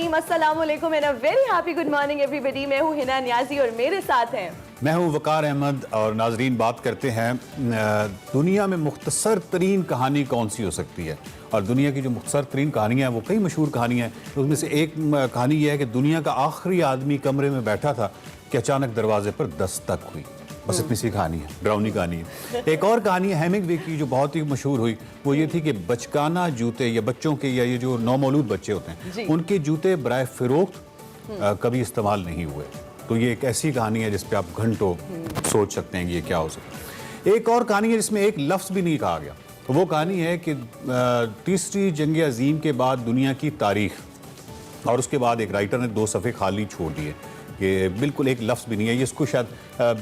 रहीम, अस्सलाम वालेकुम and a very happy good morning everybody. मैं हूँ हिना नियाजी और मेरे साथ हैं मैं हूँ वकार अहमद। और नाजरीन, बात करते हैं दुनिया में मुख्तसर तरीन कहानी कौन सी हो सकती है। और दुनिया की जो मुख्तसर तरीन कहानियाँ हैं वो कई मशहूर कहानियाँ हैं। उसमें से एक कहानी यह है कि दुनिया का आखिरी आदमी कमरे में बैठा था कि अचानक दरवाजे पर दस्तक हुई। बस इतनी सी कहानी है, डरावनी कहानी है। एक और कहानी है हेमिंगवे की जो बहुत ही मशहूर हुई। वो ये थी कि बचकाना जूते या बच्चों के या ये जो नौमौलूद बच्चे होते हैं उनके जूते बराए फ़रोख्त कभी इस्तेमाल नहीं हुए। तो ये एक ऐसी कहानी है जिस पे आप घंटों सोच सकते हैं कि ये क्या हो सकता है। एक और कहानी है जिसमें एक लफ्ज़ भी नहीं कहा गया। वो कहानी है कि तीसरी जंग अजीम के बाद दुनिया की तारीख, और उसके बाद एक राइटर ने 2 सफ़े खाली छोड़ दिए कि बिल्कुल एक लफ्ज़ भी नहीं है। इसको शायद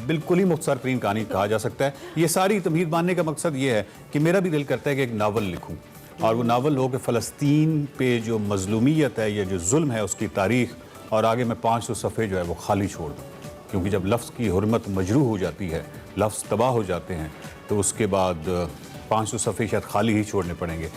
बिल्कुल ही मुख्तसर तरीन कहानी कहा जा सकता है। ये सारी तमहीद मानने का मकसद ये है कि मेरा भी दिल करता है कि एक नावल लिखूँ, और वो नावल हो कि फ़लस्तीन पे जो मज़लूमियत है या जो जुल्म है उसकी तारीख़, और आगे मैं 500 सफ़े जो है वो खाली छोड़ दूँ। क्योंकि जब लफ्ज़ की हुर्मत मजरूह हो जाती है, लफ्ज़ तबाह हो जाते हैं, तो उसके बाद 500 सफ़े शायद खाली ही छोड़ने पड़ेंगे।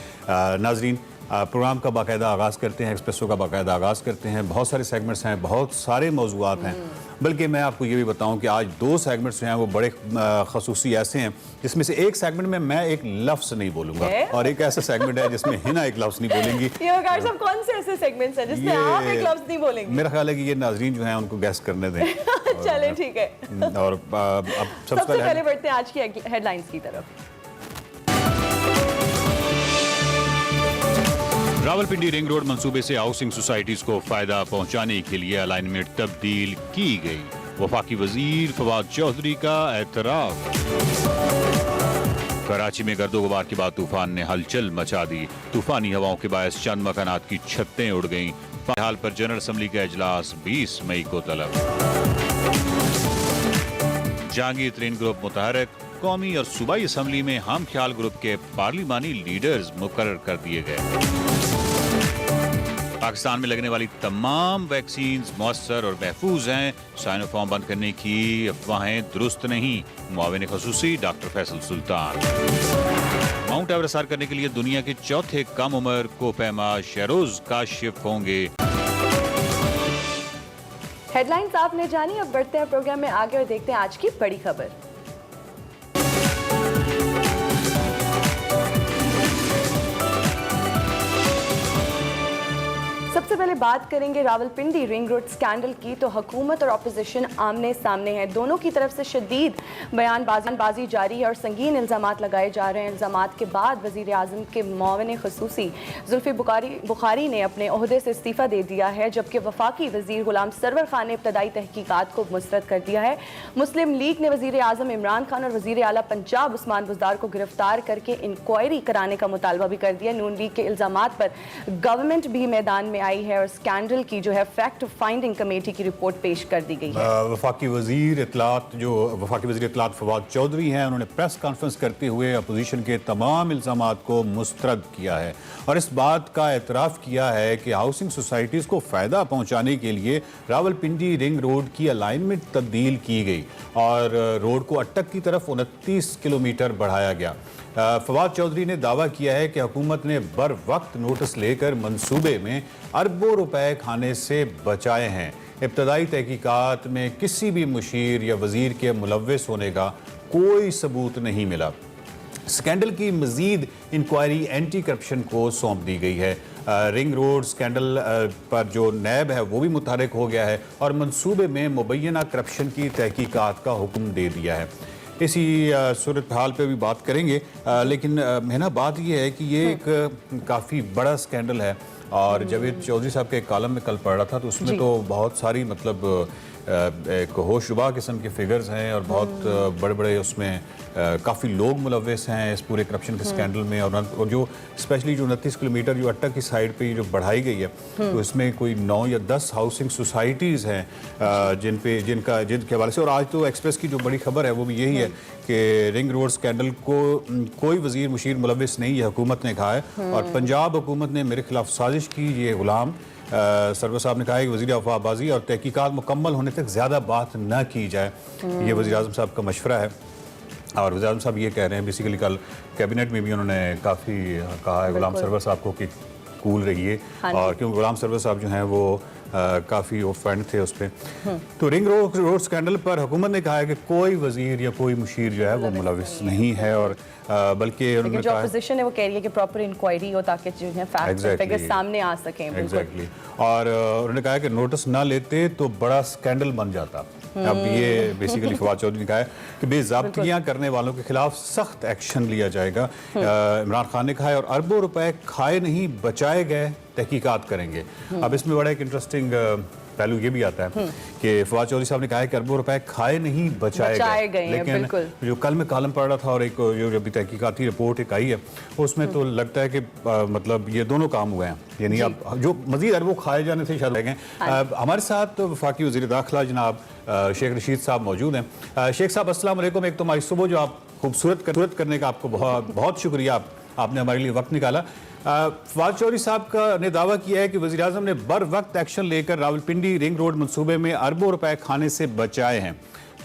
नाजरीन, प्रोग्राम का बाकायदा आगाज़ करते हैं, एक्सप्रेसो का बाकायदा आगाज़ करते हैं। बहुत सारे सेगमेंट्स हैं, बहुत सारे मौज़ूआत हैं। बल्कि मैं आपको ये भी बताऊं कि आज 2 सेगमेंट्स जो हैं वो बड़े खसूसी ऐसे हैं जिसमें से एक सेगमेंट में मैं एक लफ्ज़ नहीं बोलूँगा और एक ऐसा सेगमेंट है जिसमें हिना एक लफ्ज़ नहीं बोलेंगी। ये वकार साहब कौन से ऐसे सेगमेंट्स हैं जिसमें आप एक लफ्ज़ नहीं बोलेंगे? मेरा ख्याल है कि ये नाजरीन जो हैं उनको गैस करने दें। चलें, ठीक है। और अब सबसे पहले बढ़ते हैं आज की हेडलाइंस की तरफ। रावलपिंडी रिंग रोड मंसूबे से हाउसिंग सोसाइटीज को फायदा पहुंचाने के लिए अलाइनमेंट तब्दील की गई। वफाकी वजीर फवाद चौधरी का एतराफ। कराची में गर्दो गुबार के बाद तूफान ने हलचल मचा दी। तूफानी हवाओं के बायस चंद मकानात की छतें उड़ गईं। हाल पर जनरल असम्बली का इजलास 20 मई को तलब। जहांगीर तरीन ग्रुप मुतहरक, कौमी और सूबाई असम्बली में हम ख्याल ग्रुप के पार्लिमानी लीडर्स मुकर्रर कर दिए गए। पाकिस्तान में लगने वाली तमाम वैक्सीन मौसर और महफूज हैं। साइनोफार्म बंद करने की अफवाहें दुरुस्त नहीं। मुआविन खसूसी डॉक्टर फैसल सुल्तान। माउंट एवरेस्ट सर करने के लिए दुनिया के चौथे कम उम्र कोपैमा शहरोज काशिफ होंगे। हेडलाइंस आपने जानी, अब बढ़ते हैं प्रोग्राम में आगे और देखते हैं आज की बड़ी खबर। सबसे पहले बात करेंगे रावलपिंडी रिंग रोड स्कैंडल की। तो हुकूमत और अपोजिशन आमने सामने है। दोनों की तरफ से शदीद बयानबाजी जारी है और संगीन इल्ज़ामात लगाए जा रहे हैं। इल्ज़ामात के बाद वज़ीर आज़म के मुआविन खसूसी जुल्फ़ी बुखारी ने अपने ओहदे से इस्तीफ़ा दे दिया है, जबकि वफाकी वज़ीर गुलाम सरवर खान ने इब्तदाई तहकीकात को मुस्तरद कर दिया है। मुस्लिम लीग ने वज़ीर आज़म इमरान खान और वज़ीर आला पंजाब उस्मान बुज़दार को गिरफ्तार करके इंक्वायरी कराने का मुतालबा भी कर दिया। नून लीग के इल्ज़ामात पर गवर्नमेंट भी मैदान में आई है और स्कैंडल की जो है फैक्ट फाइंडिंग कमेटी की रिपोर्ट पेश कर दी गई है। वफाकी वज़ीर इत्तलात फवाद चौधरी हैं, उन्होंने प्रेस कॉन्फ्रेंस करते हुए अपोजिशन के तमाम इल्ज़ामात को मुस्तरद किया है और इस बात का एतराफ़ किया है कि हाउसिंग सोसाइटीज़ को फ़ायदा पहुँचाने के लिए रावलपिंडी रिंग रोड की अलाइनमेंट तब्दील की गई और रोड को अटक की तरफ 29 किलोमीटर बढ़ाया गया। फवाद चौधरी ने दावा किया है कि हुकूमत ने बर वक्त नोटिस लेकर मंसूबे में अरबों रुपए खाने से बचाए हैं। इब्तदाई तहकीकात में किसी भी मुशीर या वज़ीर के मुलव्वस होने का कोई सबूत नहीं मिला। स्कैंडल की मज़ीद इंक्वायरी एंटी करप्शन को सौंप दी गई है। रिंग रोड स्कैंडल पर जो नैब है वो भी मुतहरक हो गया है और मंसूबे में मुबैना करप्शन की तहकीकात का हुक्म दे दिया है। इसी सूरत हाल पे भी बात करेंगे, लेकिन है ना, बात ये है कि ये एक काफ़ी बड़ा स्कैंडल है और जावेद चौधरी साहब के कॉलम में कल पढ़ रहा था तो उसमें तो बहुत सारी मतलब एक होशरुबा किस्म के फिगर्स हैं और बहुत बड़े बड़े उसमें काफ़ी लोग मुलव्वस हैं इस पूरे करप्शन के स्कैंडल में। और जो स्पेशली जो 29 किलोमीटर जो अट्टा की साइड पे जो बढ़ाई गई है तो इसमें कोई 9 या 10 हाउसिंग सोसाइटीज़ हैं जिनके हवाले से। और आज तो एक्सप्रेस की जो बड़ी खबर है वो भी यही है कि रिंग रोड स्कैंडल को कोई वज़ीर मुशीर मुलव्वस नहीं, ये हुकूमत ने कहा है और पंजाब हुकूमत ने मेरे खिलाफ साजिश की। ये गुलाम सरवर साहब ने कहा है कि वज़ीर अफवाहबाजी और तहकीकात मुकम्मल होने तक ज़्यादा बात न की जाए। ये वज़ीर आज़म साहब का मशवरा है और वज़ीर आज़म साहब ये कह रहे हैं, बेसिकली कल कैबिनेट में भी उन्होंने काफ़ी कहा है गुलाम सरवर साहब को कि कूल रहिए। और क्योंकि गुलाम सरवर साहब जो हैं वो काफ़ी ऑफेंड थे उस पर। तो रिंग रोड स्कैंडल पर हुकूमत ने कहा है कि कोई वजीर या कोई मुशीर जो है वो मुलविस नहीं है, और बल्कि उन्होंने जो कहा अपोजिशन है वो कह रही है कि प्रॉपर इंक्वायरी हो ताकि जो है फैक्ट्स और फिगर्स सामने आ सकें। एग्जैक्टली। और उन्होंने कहा कि नोटिस ना लेते तो बड़ा स्कैंडल बन जाता। अब ये बेसिकली फवाद चौधरी ने कहा है कि बेज़ाब्तियाँ करने वालों के खिलाफ सख्त एक्शन लिया जाएगा। इमरान खान ने कहा है, और अरबों रुपए खाए नहीं बचाए गए, तहकीकात करेंगे। अब इसमें बड़ा एक इंटरेस्टिंग पहलू ये भी आता है कि फवाद चौधरी साहब ने कहा है कि अरबों रुपए खाए नहीं बचाए गए। लेकिन जो कल मैं कॉलम पढ़ रहा था और एक जो अभी तहकीकाती रिपोर्ट एक आई है उसमें तो लगता है कि मतलब ये दोनों काम हुए हैं, यानी अब जो मजीद अरबों खाए जाने से शायद रहेंगे। हमारे साथ वफाकी वज़ीर दाखिला जनाब शेख रशीद साहब मौजूद हैं। शेख साहब अस्सलाम वालेकुम। एक तो हमारी सुबह जो आप खूबसूरत करने का आपको बहुत बहुत शुक्रिया, आपने हमारे लिए वक्त निकाला। फवाद चौधरी साहब ने दावा किया है कि वज़ीर आज़म ने बर वक्त एक्शन लेकर रावलपिंडी रिंग रोड मंसूबे में अरबों रुपए खाने से बचाए हैं।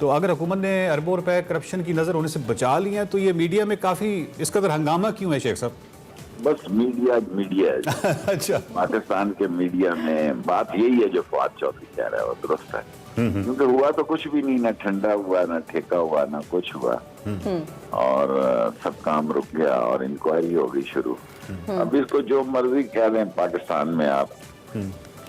तो अगर हुकूमत ने अरबों रुपए करप्शन की नज़र होने से बचा लिए हैं तो ये मीडिया में काफ़ी इस कदर हंगामा क्यों है शेख साहब? बस मीडिया अच्छा, पाकिस्तान के मीडिया में बात यही है जो फवाद चौधरी कह रहा है वो दुरुस्त है, क्योंकि हुआ तो कुछ भी नहीं, ना ठंडा हुआ, ना ठेका हुआ, ना कुछ हुआ, और सब काम रुक गया और इंक्वायरी हो गई शुरू। अब इसको जो मर्जी कह दें पाकिस्तान में, आप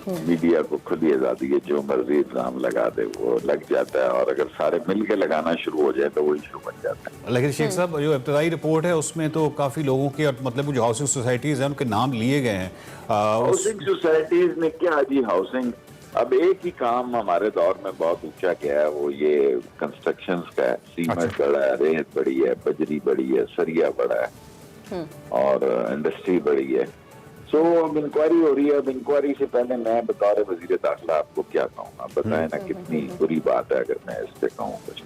मीडिया को खुद ही आजादी है, जो मर्जी इल्जाम लगा दे वो लग जाता है, और अगर सारे मिल के लगाना शुरू हो जाए तो वो इशू बन जाता है। लेकिन शेख साहब जो इब्तदाई रिपोर्ट है उसमें तो काफ़ी लोगों के, मतलब जो हाउसिंग सोसाइटीज़ हैं उनके नाम लिए गए हैं। हाउसिंग सोसाइटीज ने क्या जी, हाउसिंग अब एक ही काम हमारे दौर में बहुत ऊंचा गया है, वो ये कंस्ट्रक्शंस का है। सीमेंट बड़ा है, रेत बड़ी है, बजरी बड़ी है, सरिया बड़ा है, और इंडस्ट्री बड़ी है। सो अब इंक्वायरी हो रही है। अब इंक्वायरी से पहले मैं बतौर वज़ीर दाखिला आपको क्या कहूँ, आप बताएं ना, कितनी बुरी बात है अगर मैं इस पे कहूँ कुछ।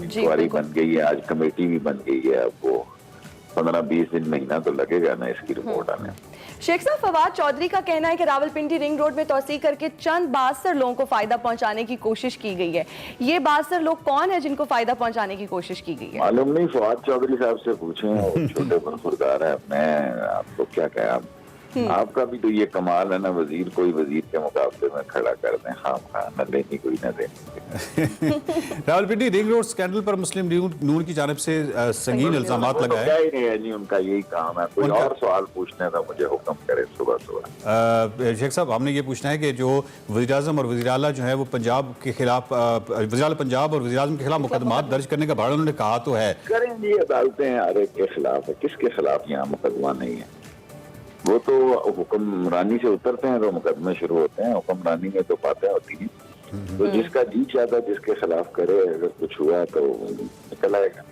इंक्वायरी बन गई है, आज कमेटी भी बन गई है, अब वो 15-20 दिन महीना तो लगेगा ना इसकी रिपोर्ट आने। शेख साहब, फवाद चौधरी का कहना है कि रावलपिंडी रिंग रोड में तोसी करके चंद 62 लोगों को फायदा पहुंचाने की कोशिश की गई है। ये 62 लोग कौन है जिनको फायदा पहुंचाने की कोशिश की गई है? मालूम नहीं, फवाद चौधरी साहब से पूछें, वो छोटे बरखुरदार है। मैं आपको क्या कहा, आपका भी तो ये कमाल है ना, वजीर कोई वजीर के मुकाबले में खड़ा कर दें, हाँ न लेनी कोई न देनी। रावलपिंडी रिंग रोड स्कैंडल पर मुस्लिम नून की जानिब से संगीन इल्जामात लगाए। क्या ही नहीं है जी, उनका यही काम है। कोई और सवाल पूछने का मुझे हुक्म करे सुबह। शेख साहब, हमने ये पूछना है कि जो वज़ीर आज़म और वज़ीर आला जो है वो पंजाब के खिलाफ, वज़ीर आला पंजाब और वज़ीर आज़म के खिलाफ मुकदमा दर्ज करने का भाड़ा उन्होंने कहा तो है। करेंगे, अदालतें हर एक के खिलाफ है, किसके खिलाफ यहाँ मुकदमा नहीं है? वो तो हुक्मरानी से उतरते हैं तो मुकदमे शुरू होते हैं, हुक्मरानी में तो बातें होती हैं। तो जिसका जी चाहता जिसके खिलाफ करे, अगर कुछ हुआ तो निकल आएगा।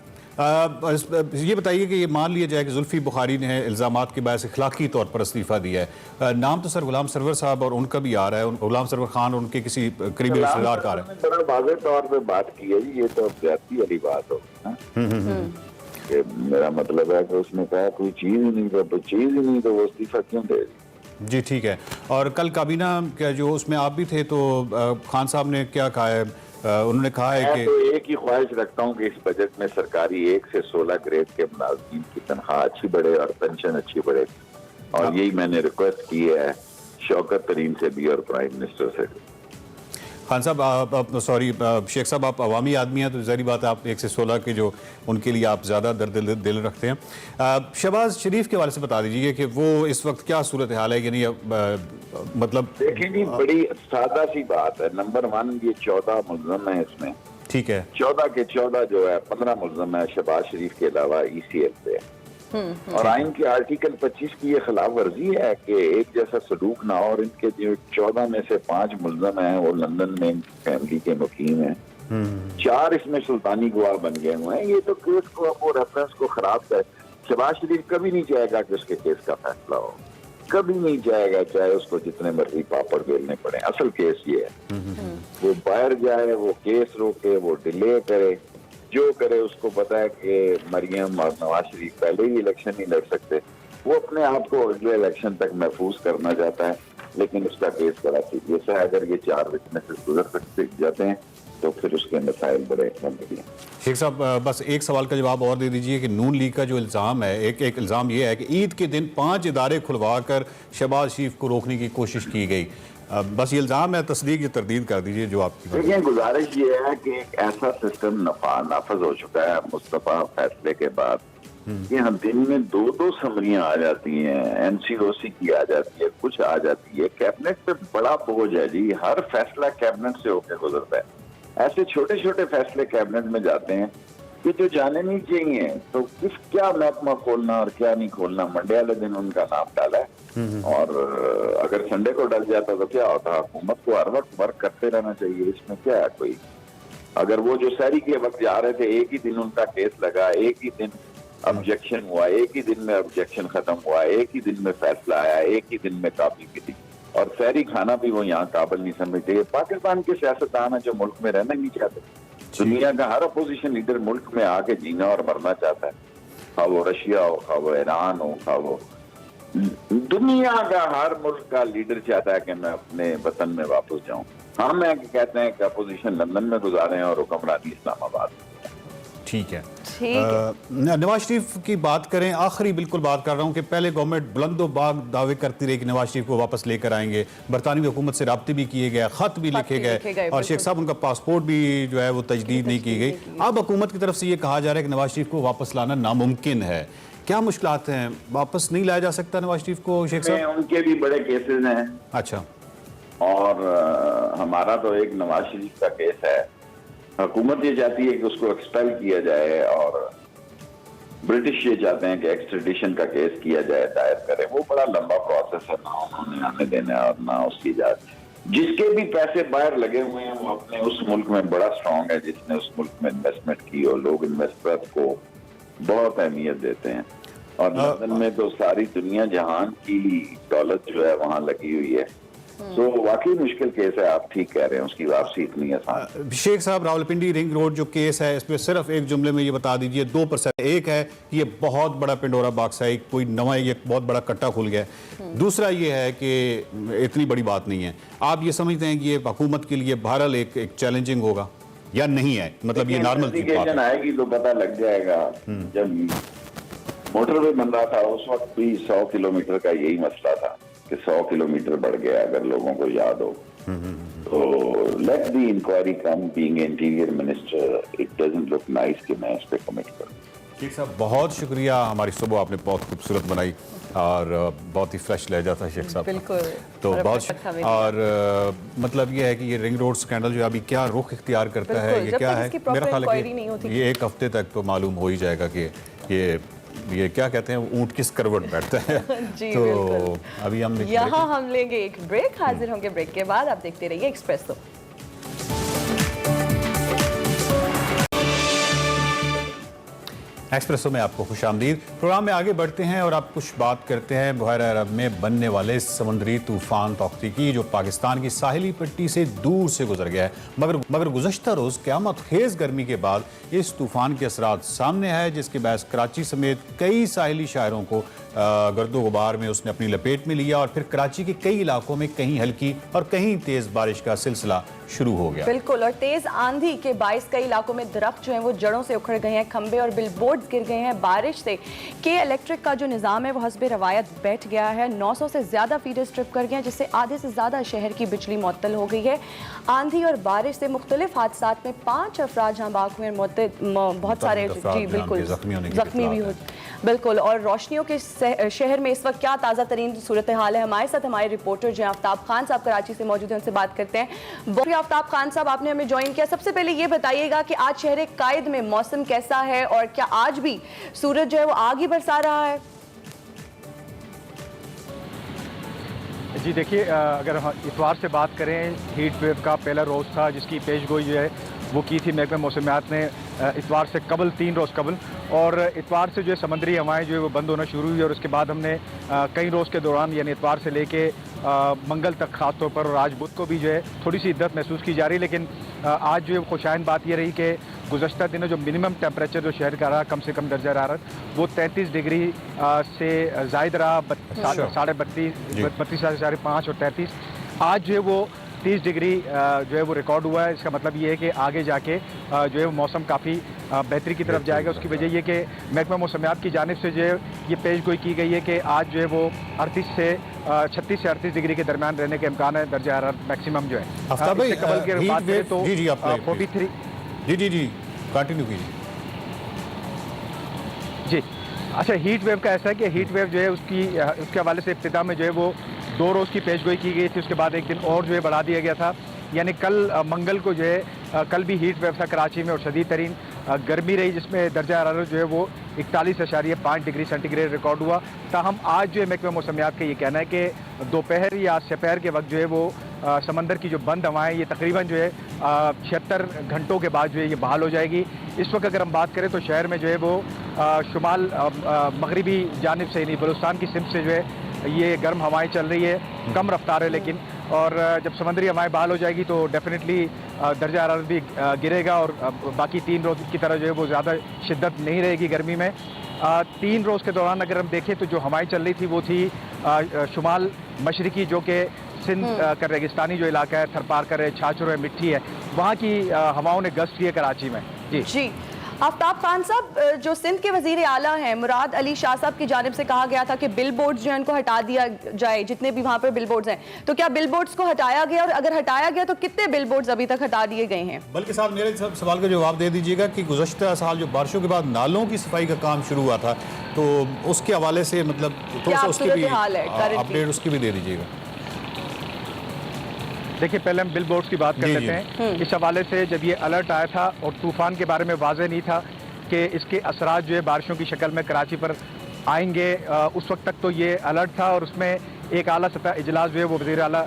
ये बताइए कि ये मान लिया जाए कि जुल्फी बुखारी ने इल्जामात के बायस इखलाकी तौर पर इस्तीफा दिया है, नाम तो सर गुलाम सरवर साहब और उनका भी आ रहा है, गुलाम सरवर खान और उनके किसी करीबी रिश्तेदार का आ रहा है। बड़ा वाज़ेह तौर पे बात की है जी, ये तो ज्यादती वाली बात हो। मेरा मतलब है कि उसने कहा कोई चीज ही नहीं, तो चीज ही नहीं तो वो इस्तीफा क्यों दे? जी ठीक है। और कल काबीना क्या जो उसमें आप भी थे, तो खान साहब ने क्या कहा है? उन्होंने कहा है कि तो एक ही ख्वाहिश रखता हूँ कि इस बजट में सरकारी 1 से 16 ग्रेड के मुलाजिमीन की तनख्वाह अच्छी बढ़े और पेंशन अच्छी बढ़े, और यही मैंने रिक्वेस्ट की है शौकत तरीन से भी और प्राइम मिनिस्टर से भी। खान साहब, सॉरी शेख साहब, आप अवामी आदमी हैं तो ज़ाहिर बात है आप 1 से 16 के जो उनके लिए आप ज़्यादा दर्द दिल रखते हैं। शहबाज शरीफ के बारे से बता दीजिए कि वो इस वक्त क्या सूरत हाल है, यानी मतलब देखिए जी, बड़ी सादा सी बात है। नंबर 1, ये 14 मुल्ज़म है इसमें, ठीक है, 14 के 14 जो है 15 मुल्ज़म है शहबाज शरीफ के अलावा ECL पे, और आइन के आर्टिकल 25 की ये खिलाफ वर्जी है कि एक जैसा सलूक ना हो। और इनके जो 14 में से 5 मुल्ज़म हैं वो लंदन में फैमिली के मुकीम हैं, 4 इसमें सुल्तानी गवाह बन गए हुए हैं। ये तो केस को, अब वो रेफरेंस को खराब कर, शहबाज शरीफ कभी नहीं चाहेगा कि उसके केस का फैसला हो, कभी नहीं चाहेगा, चाहे उसको जितने मर्जी पापड़ बेलने पड़े। असल केस ये है, वो बाहर जाए, वो केस रोके, वो डिले करे, जो करे। उसको पता है कि मरियम और नवाज शरीफ पहले ही इलेक्शन नहीं लड़ सकते, वो अपने आप को अगले इलेक्शन तक महफूज करना चाहता है, लेकिन उसका केस बड़ा सीरियस है। अगर ये 4 विटनेसेस गुजर सकते जाते हैं तो फिर उसके मसाइल बड़े गंभीर हैं। शेख साहब बस एक सवाल का जवाब और दे दीजिए कि नून लीग का जो इल्ज़ाम है, एक इल्ज़ाम ये है कि ईद के दिन 5 इदारे खुलवा कर शहबाज शरीफ को रोकने की कोशिश की गई। बस ये इल्ज़ाम है, तस्दीक या तरदीद कर दीजिए जो आपकी। देखिए, गुजारिश ये है कि एक ऐसा सिस्टम नाफज हो चुका है मुस्तफा फैसले के बाद कि हम दिन में 2-2 समरियां आ जाती हैं, NCOC की आ जाती है, कुछ आ जाती है। कैबिनेट पे बड़ा बोझ है जी, हर फैसला कैबिनेट से होकर गुजरता है। ऐसे छोटे छोटे फैसले कैबिनेट में जाते हैं कि जो जाने नहीं चाहिए, तो क्या महकमा खोलना और क्या नहीं खोलना, मंडे वाले दिन उनका नाम डाला है। और अगर संडे को डल जाता तो क्या होता, हुकूमत को हर वक्त वर्क करते रहना चाहिए, इसमें क्या है कोई। अगर वो जो सहरी के वक्त जा रहे थे, एक ही दिन उनका केस लगा, एक ही दिन ऑब्जेक्शन हुआ, एक ही दिन में ऑब्जेक्शन खत्म हुआ, एक ही दिन में फैसला आया, एक ही दिन में काफी मिली, और सहरी खाना भी वो यहाँ काबिल नहीं समझते। ये पाकिस्तान के सियासतदान है जो मुल्क में रहना नहीं चाहते। दुनिया का हर अपोजिशन लीडर मुल्क में आके जीना और मरना चाहता है, खा वो रशिया हो, खा वो ईरान हो, खा वो दुनिया का हर मुल्क का लीडर चाहता है कि मैं अपने वतन में वापस जाऊं। हम कहते हैं कि अपोजिशन लंदन में गुजारे और हुक्मरानी इस्लामाबाद में। ठीक है, नवाज शरीफ की बात करें, आखिरी बिल्कुल बात कर रहा हूं कि पहले गवर्नमेंट बुलंदोबाग दावे करती रही कि नवाज शरीफ को वापस लेकर आएंगे, बरतानवी हुकूमत से राब्ते भी किए गए, खत भी लिखे गए और शेख साहब उनका पासपोर्ट भी जो है वो तजदीद नहीं की गई। अब हुकूमत की तरफ से ये कहा जा रहा है कि नवाज शरीफ को वापस लाना नामुमकिन है। क्या मुश्किलात हैं, वापस नहीं लाया जा सकता नवाज शरीफ को शेख साहब? उनके भी बड़े केसेस हैं। अच्छा, और हमारा तो एक नवाज शरीफ का केस है। हुकूमत ये चाहती है कि उसको एक्सपेल किया जाए और ब्रिटिश ये चाहते हैं कि एक्सट्रेडिशन का केस किया जाए, दायर करें। वो बड़ा लंबा प्रोसेस है, ना उन्होंने आने देना और ना उसकी इजाजत। जिसके भी पैसे बाहर लगे हुए हैं वो अपने उस मुल्क में बड़ा स्ट्रांग है, जिसने उस मुल्क में इन्वेस्टमेंट की, और लोग इन्वेस्टर को बहुत अहमियत देते हैं। और लंदन में तो सारी दुनिया जहान की दौलत जो है वहाँ लगी हुई है। तो वाकई मुश्किल केस है, आप ठीक कह रहे हैं, उसकी वापसी इतनी आसान। शेख साहब, रावलपिंडी रिंग रोड जो केस है, इसमें सिर्फ एक जुमले में ये बता दीजिए 2%। एक है कि ये बहुत बड़ा पिंडोरा बॉक्स है, कोई नवा ये बहुत बड़ा कट्टा खुल गया है। दूसरा ये है कि इतनी बड़ी बात नहीं है। आप ये समझते हैं कि ये हुकूमत के लिए बहरहाल एक चैलेंजिंग होगा या नहीं है? मतलब ये नॉर्मल आएगी तो पता लग जाएगा। जब मोटरवे बन रहा था उस वक्त भी 100 किलोमीटर का यही मसला था कि 100 किलोमीटर बढ़ गया, अगर लोगों को याद हो। तो let the inquiry come. Being interior minister, it doesn't look nice कि मैं इस पे कमिट करूं। शेख साहब, बहुत शुक्रिया। हमारी सुबह आपने बहुत खूबसूरत बनाई और बहुत ही फ्रेश लहजा था शेख साहब। बिल्कुल, तो बहुत और मतलब ये है कि ये रिंग रोड स्कैंडल जो अभी क्या रुख इख्तियार करता है, ये क्या है, मेरा ख्याल है कि ये एक हफ्ते तक तो मालूम हो ही जाएगा कि ये क्या कहते हैं, ऊंट किस करवट बैठता है। जी, तो अभी हम यहाँ हम लेंगे एक ब्रेक, हाजिर होंगे ब्रेक के बाद। आप देखते रहिए एक्सप्रेसो। एक्सप्रेसो में आपको खुशामदीद। प्रोग्राम में आगे बढ़ते हैं और आप कुछ बात करते हैं बहरा अरब में बनने वाले समुद्री तूफान तौकती की, जो पाकिस्तान की साहिली पट्टी से दूर से गुजर गया है। मगर गुज़श्ता रोज़ क़यामत खेज़ गर्मी के बाद इस तूफान के असरात सामने आए, जिसके बायस कराची समेत कई साहिली शहरों को गर्दो गुबार में उसने अपनी लपेट में लिया और फिर कराची के कई इलाकों में कहीं हल्की और कहीं तेज़ बारिश का सिलसिला शुरू हो गया। बिल्कुल, और तेज आंधी के बाइस कई इलाकों में दरख्त जो हैं वो जड़ों से उखड़ गए हैं, खंबे और बिलबोर्ड्स गिर गए हैं। बारिश से के इलेक्ट्रिक का जो निज़ाम है वो हस्बे रवायत बैठ गया है। 900 से ज़्यादा फीडर्स ट्रिप कर गए हैं, जिससे आधे से ज़्यादा शहर की बिजली मुअत्तल हो गई है। आंधी और बारिश से मुख्तलिफ हादसात में 5 अफराद जहाँ बाक हुए, बहुत सारे जी बिल्कुल जख्मी भी हो। बिल्कुल, और रोशनियों के शहर में इस वक्त क्या ताज़ा तरीन सूरत हाल है, हमारे साथ हमारे रिपोर्टर जो आफ्ताब खान साहब कराची से मौजूद हैं, उनसे बात करते हैं। आफ्ताब खान साहब, आपने हमें ज्वाइन किया। सबसे पहले ये बताइएगा कि आज शहर कायद में मौसम कैसा है और क्या आज भी सूरज जो है वो आग ही बरसा रहा है? जी देखिए, अगर हम इतवार से बात करें, हीट वेव का पहला रोज़ था जिसकी पेशगोई जो है वो की थी महकमा मौसमियात ने इतवार से कबल 3 रोज़ कबल, और इतवार से जो है समंदरी हवाएं जो है वो बंद होना शुरू हुई, और उसके बाद हमने कई रोज़ के दौरान यानी इतवार से लेके मंगल तक खास तौर पर और आज बुध को भी जो है थोड़ी सी इद्दत महसूस की जा रही है। लेकिन आज जो है खुशाइन बात ये रही कि गुज़श्ता दिनों जो मिनिमम टेम्परेचर जो शहर का रहा, कम से कम दर्जा हरारत वो 33 डिग्री से ज़ायद रहा, 32.5 और 33। आज जो है वो 30 डिग्री जो है वो रिकॉर्ड हुआ है। इसका मतलब ये है कि आगे जाके जो है वो मौसम काफ़ी बेहतरी की तरफ जाएगा। उसकी वजह ये कि महकमा मौसमियात की जानिब से जो है ये पेशगोई की गई है कि आज जो है वो 36 से 38 डिग्री के दरमियान रहने के इम्कान है दर्जा हरारत मैक्सिमम जो है। आफ्ताब भाई, इससे कबल की बात करें तो जी आप 43 जी कंटिन्यू कीजिए। जी अच्छा, हीट वेव का ऐसा है कि हीट वेव जो है उसके हवाले से इब्तिदा में जो है वो 2 रोज़ की पेशगोई की गई थी। उसके बाद एक दिन और जो है बढ़ा दिया गया था, यानी कल मंगल को जो है कल भी हीट वेव था कराची में और शदीद तरीन गर्मी रही, जिसमें दर्जा हरारत जो है वो 41.5 डिग्री सेंटीग्रेड रिकॉर्ड हुआ। ताहम आज जो है महकमा मौसमियात का ये कहना है कि दोपहर या सपहर के वक्त जो है वो समंदर की जो बंद हवाएं ये तकरीबन जो है 76 घंटों के बाद जो है ये बहाल हो जाएगी। इस वक्त अगर हम बात करें तो शहर में जो है वो शुमाल मगरिबी जानिब से यानी बलूचिस्तान की सिमत से जो है ये गर्म हवाएं चल रही है, कम रफ्तार है लेकिन, और जब समंदरी हवाएं बहाल हो जाएगी तो डेफिनेटली दर्जा हरारत भी गिरेगा और बाकी 3 रोज़ की तरह जो है वो ज़्यादा शिद्दत नहीं रहेगी गर्मी में। 3 रोज़ के दौरान अगर हम देखें तो जो हवाएं चल रही थी वो थी शुमाल मशरकी, जो कि सिंध का रेगिस्तानी जो इलाका है, थरपारकर है, छाछुर है, मिट्टी है, वहाँ की हवाओं ने गश्त की है कराची में। जी आफ्ताब खान साहब, जो सिंध के वजीर आला हैं मुराद अली शाह साहब की जानिब से कहा गया था कि बिल बोर्ड्स जो है उनको हटा दिया जाए, जितने भी वहाँ पर बिल बोर्ड्स हैं, तो क्या बिल बोर्ड्स को हटाया गया, और अगर हटाया गया तो कितने बिल बोर्ड्स अभी तक हटा दिए गए हैं? बल्कि साहब मेरे सवाल का जवाब दे दीजिएगा कि गुज़श्ता साल जो बारिशों के बाद नालों की सफाई का काम शुरू हुआ था, तो उसके हवाले से मतलब थोड़ा सा उसकी भी अपडेट उसकी भी दे दीजिएगा। देखिए, पहले हम बिल बोर्ड्स की बात कर लेते हैं। इस हवाले से जब ये अलर्ट आया था और तूफान के बारे में वाज़ेह नहीं था कि इसके असरात जो है बारिशों की शक्ल में कराची पर आएंगे, उस वक्त तक तो ये अलर्ट था और उसमें एक आला सतह इजलास जो है वो वज़ीर आला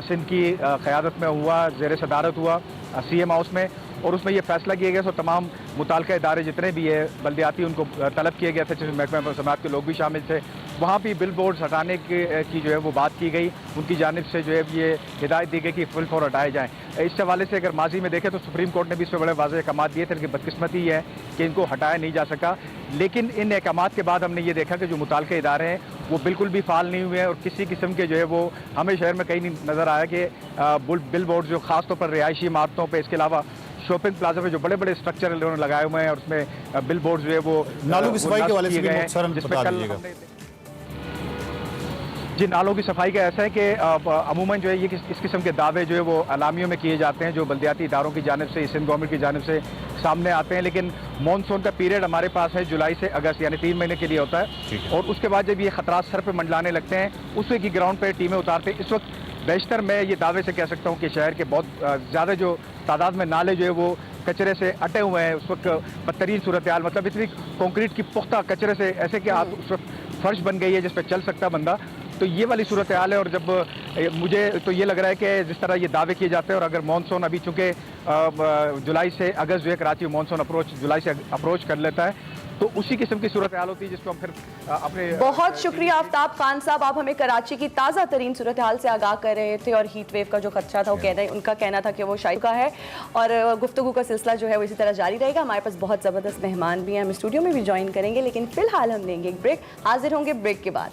सिंध की क़यादत में हुआ, ज़ेर सदारत हुआ CM हाउस में, और उसमें ये फैसला किया गया तो तमाम मुताल्लिका इदारे जितने भी है बल्दियाती उनको तलब किया गया था, जिसमें महकमा मौसमियात के लोग भी शामिल थे। वहाँ भी बिल बोर्ड्स हटाने की जो है वो बात की गई, उनकी जानिब से जो है ये हिदायत दी गई कि फुल फॉर हटाए जाएँ। इस हवाले से अगर माजी में देखें तो सुप्रीम कोर्ट ने भी इस पर बड़े वाज़ेह अहकाम दिए थे, लेकिन बदकिस्मती ये है कि इनको हटाया नहीं जा सका। लेकिन इन अहकाम के बाद हमने ये देखा कि जो मुताल्लिका इदारे हैं वो बिल्कुल भी फाल नहीं हुए हैं और किसी किस्म के जो है वो हमें शहर में कहीं नहीं नज़र आया कि बिल बोर्ड जो ख़ासतौर पर रिहायशी इमारतों पर, इसके अलावा शॉपिंग प्लाजा में जो बड़े बड़े स्ट्रक्चर उन्होंने लगाए हुए हैं और उसमें बिल बोर्ड जो है वो नालों की सफाई के वाले से भी जिसमें कल जी नालों की सफाई का ऐसा है कि अमूमन जो है ये इस किस्म के दावे जो है वो अलामियों में किए जाते हैं जो बल्दियाती इदारों की जानिब से, सिंध गवर्नमेंट की जानिब से सामने आते हैं। लेकिन मानसून का पीरियड हमारे पास है जुलाई से अगस्त, यानी 3 महीने के लिए होता है, और उसके बाद जब ये खतरात सर पे मंडलाने लगते हैं उस वक्त की ग्राउंड पर टीमें उतारते हैं। इस वक्त बेशतर मैं ये दावे से कह सकता हूँ कि शहर के बहुत ज़्यादा जो तादाद में नाले जो है वो कचरे से अटे हुए हैं। उस वक्त बदतरीन सूरत हाल, मतलब इतनी कंक्रीट की पुख्ता कचरे से ऐसे कि आप उस वक्त फर्श बन गई है जिस पर चल सकता बंदा, तो ये वाली सूरत हाल है। और जब मुझे तो ये लग रहा है कि जिस तरह ये दावे किए जाते हैं, और अगर मानसून अभी चूँकि जुलाई से अगस्त जो है कराची में मानसून जुलाई से अप्रोच कर लेता है, तो उसी किस्म की सूरत हाल होती है जिसको हम फिर अपने। बहुत शुक्रिया आफ्ताब खान साहब, आप हमें कराची की ताज़ा तरीन सूरत हाल से आगाह कर रहे थे, और हीट वेव का जो खदशा था वो कह रहे उनका कहना था कि वो शायद का है, और गुफ्तगू का सिलसिला जो है वो इसी तरह जारी रहेगा। हमारे पास बहुत ज़बरदस्त मेहमान भी हैं, हम स्टूडियो में भी ज्वाइन करेंगे, लेकिन फिलहाल हम लेंगे एक ब्रेक, हाजिर होंगे ब्रेक के बाद।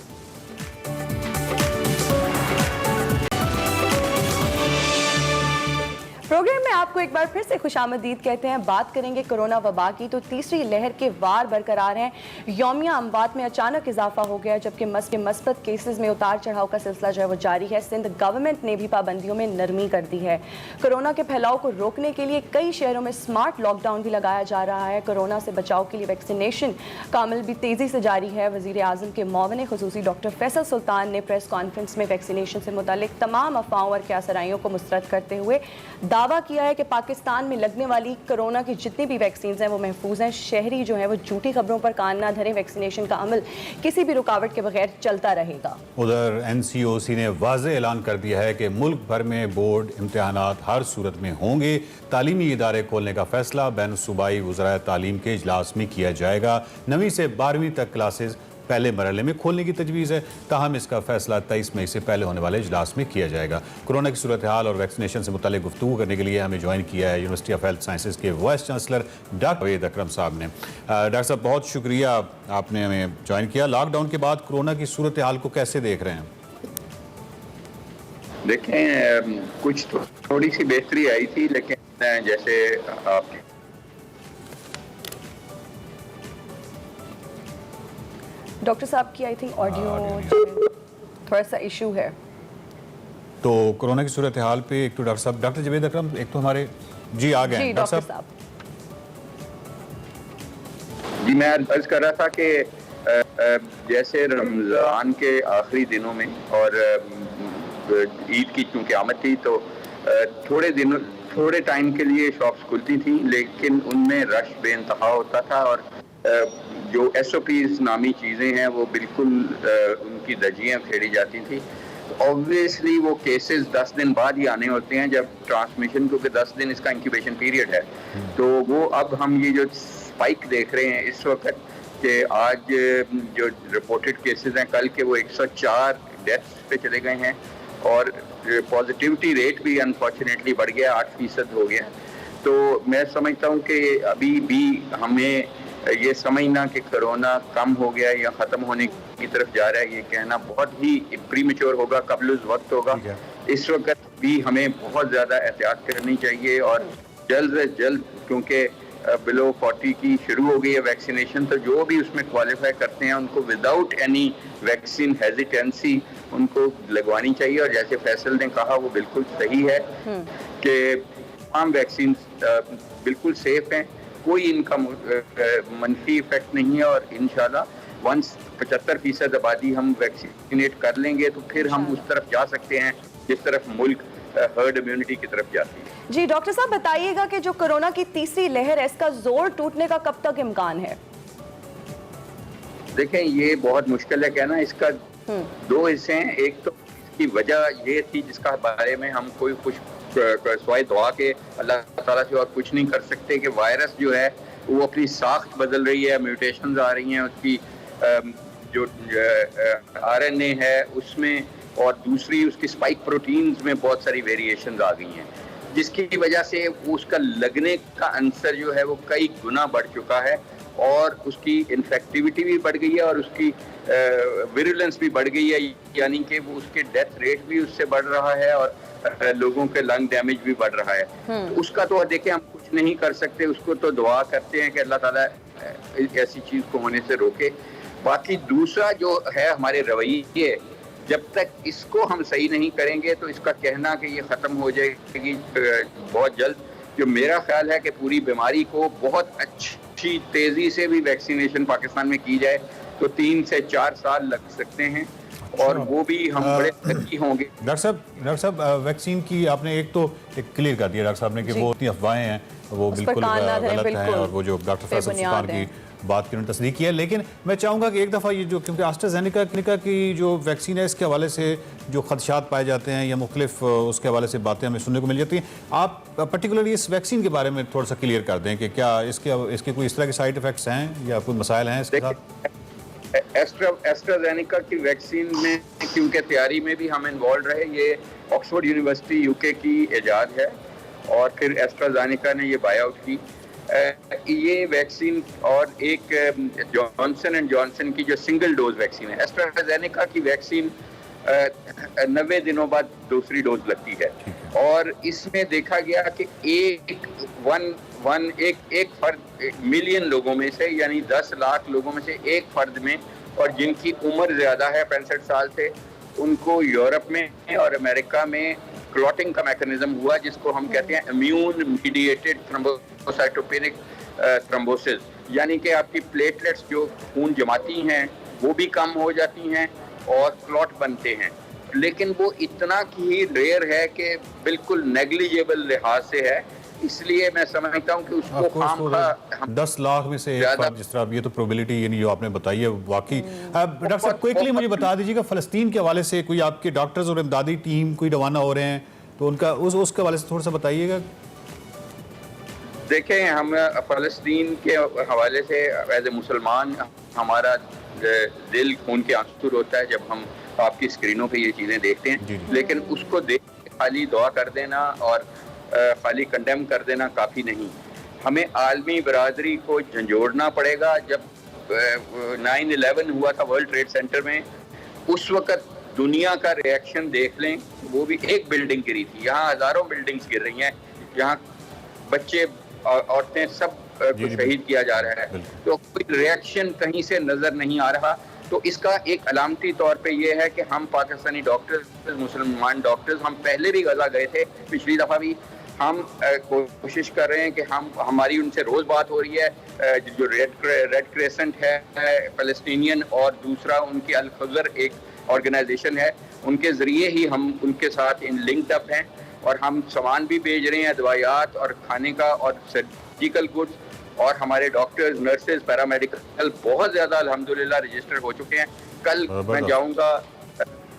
प्रोग्राम में आपको एक बार फिर से खुशामदीद कहते हैं। बात करेंगे कोरोना वबा की, तो तीसरी लहर के वार बरकरार हैं। यौमिया अमवात में अचानक इजाफा हो गया, जबकि मस्बत केसेस में उतार चढ़ाव का सिलसिला जो है वो जारी है। सिंध गवर्नमेंट ने भी पाबंदियों में नरमी कर दी है। कोरोना के फैलाव को रोकने के लिए कई शहरों में स्मार्ट लॉकडाउन भी लगाया जा रहा है। कोरोना से बचाव के लिए वैक्सीनेशन का अमल भी तेज़ी से जारी है। वज़ीर आज़म के मुआविन खुसूसी डॉक्टर फैसल सुल्तान ने प्रेस कॉन्फ्रेंस में वैक्सीनेशन से मुतालिक तमाम अफवाहों और क्यासराइयों को मुस्तरद करते हुए दावा किया है कि पाकिस्तान में लगने वाली कोरोना की जितनी भी वैक्सीन हैं वो महफूज हैं। शहरी जो हैं वो झूठी खबरों पर कान ना धरें, वैक्सीनेशन का अमल किसी भी रुकावट के बगैर चलता रहेगा। उधर NCOC ने वाज़ेह ऐलान कर दिया है कि मुल्क भर में बोर्ड इम्तिहानात हर सूरत में होंगे। तालीमी इदारे खोलने का फैसला बैन सूबाई वज़राए तालीम के इजलास में किया जाएगा। 9वीं से 12वीं तक क्लासेज पहले मरहले में खोलने की तजवीज़ है, ताहम इसका फैसला 23 मई से पहले होने वाले इजलास में किया जाएगा। कोरोना की सूरत हाल और वैक्सीनेशन से मुतालिक गुफ्तगू करने के लिए हमें ज्वाइन किया है यूनिवर्सिटी ऑफ हेल्थ साइंसेज के वाइस चांसलर डॉक्टर वेद अकरम साहब ने। डॉक्टर साहब, बहुत शुक्रिया आपने हमें ज्वाइन किया। लॉकडाउन के बाद कोरोना की सूरत हाल को कैसे देख रहे हैं? देखें कुछ थोड़ी सी बेहतरी आई थी, लेकिन जैसे आप डॉक्टर साहब की आई थिंक ऑडियो थोड़ा सा इशू है। तो कोरोना की सूरत हाल पे एक तो डॉक्टर साहब, डॉक्टर जवेद अकरम एक तो हमारे जी आ गए जी हैं। डॉक्टर साहब जी, मैं अर्ज कर रहा था कि जैसे रमज़ान के आखिरी दिनों में और ईद की चूँकि आमद थी, तो थोड़े टाइम के लिए शॉप्स खुलती थी, लेकिन उनमें रश बेइंतहा होता था और जो SOPs नामी चीज़ें हैं वो बिल्कुल उनकी धज्जियाँ फेरी जाती थी। ऑब्वियसली वो केसेस 10 दिन बाद ही आने होते हैं जब ट्रांसमिशन, क्योंकि 10 दिन इसका इंक्यूबेशन पीरियड है। तो वो अब हम ये जो स्पाइक देख रहे हैं इस वक्त कि आज जो रिपोर्टेड केसेस हैं कल के वो 104 डेथ्स पे चले गए हैं और पॉजिटिविटी रेट भी अनफॉर्चुनेटली बढ़ गया, 8% हो गया। तो मैं समझता हूँ कि अभी भी हमें ये समझना कि कोरोना कम हो गया या ख़त्म होने की तरफ जा रहा है, ये कहना बहुत ही प्रीमेच्योर होगा, कबल उस वक्त होगा। इस वक्त भी हमें बहुत ज़्यादा एहतियात करनी चाहिए और जल्द से जल्द, क्योंकि बिलो 40 की शुरू हो गई है वैक्सीनेशन, तो जो भी उसमें क्वालिफाई करते हैं उनको विदाउट एनी वैक्सीन हेजिटेंसी उनको लगवानी चाहिए। और जैसे फैसल ने कहा वो बिल्कुल सही है कि तमाम वैक्सीन बिल्कुल सेफ हैं, कोई इनका मनफी इफेक्ट नहीं है और इंशाल्लाह वंस 75% आबादी हम वैक्सीनेट कर लेंगे तो फिर हम उस तरफ जा सकते हैं जिस तरफ मुल्क हर्ड इम्यूनिटी की तरफ जाती है। जी डॉक्टर साहब बताइएगा कि जो कोरोना की तीसरी लहर है इसका जोर टूटने का कब तक इम्कान है? देखें ये बहुत मुश्किल है कहना, इसका दो हिस्से हैं। एक तो इसकी वजह ये थी जिसका बारे में हम कोई कुछ सवाए दुआ के अल्लाह ताला से और कुछ नहीं कर सकते कि वायरस जो है वो अपनी साख्त बदल रही है, म्यूटेशंस आ रही हैं उसकी, जो RNA है उसमें, और दूसरी उसकी स्पाइक प्रोटीन्स में बहुत सारी वेरिएशंस आ गई हैं जिसकी वजह से उसका लगने का अंसर जो है वो कई गुना बढ़ चुका है और उसकी इन्फेक्टिविटी भी बढ़ गई है और उसकी विरुलेंस भी बढ़ गई है, यानी कि वो उसके डेथ रेट भी उससे बढ़ रहा है और लोगों के लंग डैमेज भी बढ़ रहा है। तो उसका तो देखें हम कुछ नहीं कर सकते, उसको तो दुआ करते हैं कि अल्लाह ताला ऐसी चीज़ को होने से रोके। बाकी दूसरा जो है हमारे रवैये, जब तक इसको हम सही नहीं करेंगे तो इसका कहना कि ये ख़त्म हो जाएगी बहुत जल्द, जो मेरा ख्याल है कि पूरी बीमारी को बहुत अच्छी तेज़ी से भी वैक्सीनेशन पाकिस्तान में की जाए तो 3 से 4 साल लग सकते हैं और वो भी हम बड़े लकी होंगे। डॉक्टर साहब वैक्सीन की आपने एक क्लियर कर दिया डॉक्टर साहब ने कि वो इतनी अफवाहें हैं, वो बिल्कुल गलत हैं और वो जो डॉक्टर फैसल सुल्तान की बात की उन्होंने तस्दीक किया। लेकिन मैं चाहूँगा कि एक दफ़ा ये जो, क्योंकि एस्ट्राजेनेका की जो वैक्सीन है इसके हवाले से जो खदशात पाए जाते हैं या मुख्तलिफ उसके हवाले से बातें हमें सुनने को मिल जाती हैं, आप पर्टिकुलरली इस वैक्सीन के बारे में थोड़ा सा क्लियर कर दें कि क्या इसके कोई इस तरह के साइड इफ़ेक्ट्स हैं या कोई मसाइल हैं इसके साथ? एस्ट्राजेनेका की वैक्सीन में क्योंकि तैयारी में भी हम इन्वॉल्व रहे, ये ऑक्सफोर्ड यूनिवर्सिटी UK की इजाद है और फिर एस्ट्राजेनेका ने ये बाय आउट की। ये वैक्सीन और एक जॉनसन एंड जॉनसन की जो सिंगल डोज वैक्सीन है, एस्ट्राजेनेका की वैक्सीन 90 दिनों बाद दूसरी डोज लगती है और इसमें देखा गया कि एक फर्द मिलियन लोगों में से, यानी 10 लाख लोगों में से एक फर्द में, और जिनकी उम्र ज़्यादा है 65 साल से, उनको यूरोप में और अमेरिका में क्लॉटिंग का मैकेनिज्म हुआ जिसको हम कहते हैं इम्यून मीडिएटेड थ्रोम्बोसाइटोपेनिक थ्रोम्बोसिस, यानी कि आपकी प्लेटलेट्स जो खून जमाती हैं वो भी कम हो जाती हैं और क्लॉट बनते हैं, लेकिन वो इतना ही रेयर है कि बिल्कुल नेग्लिजिबल लिहाज से है। इसलिए मैं समझता हूँ कि उसको 10 लाख में से एक बार, जिस तरह ये तो प्रोबेबिलिटी यानी जो आपने बताई है वाकई। डॉक्टर साहब क्विकली मुझे बता दीजिएगा, फ़लस्तीन के हवाले से कोई आपके डॉक्टर्स और इमदादी टीम कोई रवाना हो रहे हैं तो उनका उसके हवाले से थोड़ा सा बताइएगा। देखें, हम फ़लस्तीन के हवाले से एज ए मुसलमान हमारा दिल खून के आंसू होता है जब हम आपकी स्क्रीनों पे ये चीज़ें देखते हैं, लेकिन उसको देख के खाली दुआ कर देना और खाली कंडेम कर देना काफ़ी नहीं। हमें आलमी बरादरी को झंझोड़ना पड़ेगा। जब 9/11 हुआ था वर्ल्ड ट्रेड सेंटर में, उस वक़्त दुनिया का रिएक्शन देख लें, वो भी एक बिल्डिंग गिरी थी, यहाँ हजारों बिल्डिंग्स गिर रही हैं, यहाँ बच्चे और औरतें सब को शहीद किया जा रहा है, तो कोई रिएक्शन कहीं से नजर नहीं आ रहा। तो इसका एक अलामती तौर पे ये है कि हम पाकिस्तानी डॉक्टर्स, मुसलमान डॉक्टर्स, हम पहले भी गजा गए थे, पिछली दफ़ा भी हम कोशिश कर रहे हैं कि हमारी उनसे रोज़ बात हो रही है, जो रेड क्रेसेंट है फ़लस्तीनियन, और दूसरा उनकी अल खज़र एक ऑर्गेनाइजेशन है, उनके ज़रिए ही हम उनके साथ इन लिंक्ड अप हैं, और हम सामान भी भेज रहे हैं, दवाइयात और खाने का और सर्जिकल गुड्स, और हमारे डॉक्टर्स, नर्सेज, पैरामेडिकल बहुत ज़्यादा अल्हम्दुलिल्लाह रजिस्टर हो चुके हैं। कल मैं जाऊंगा,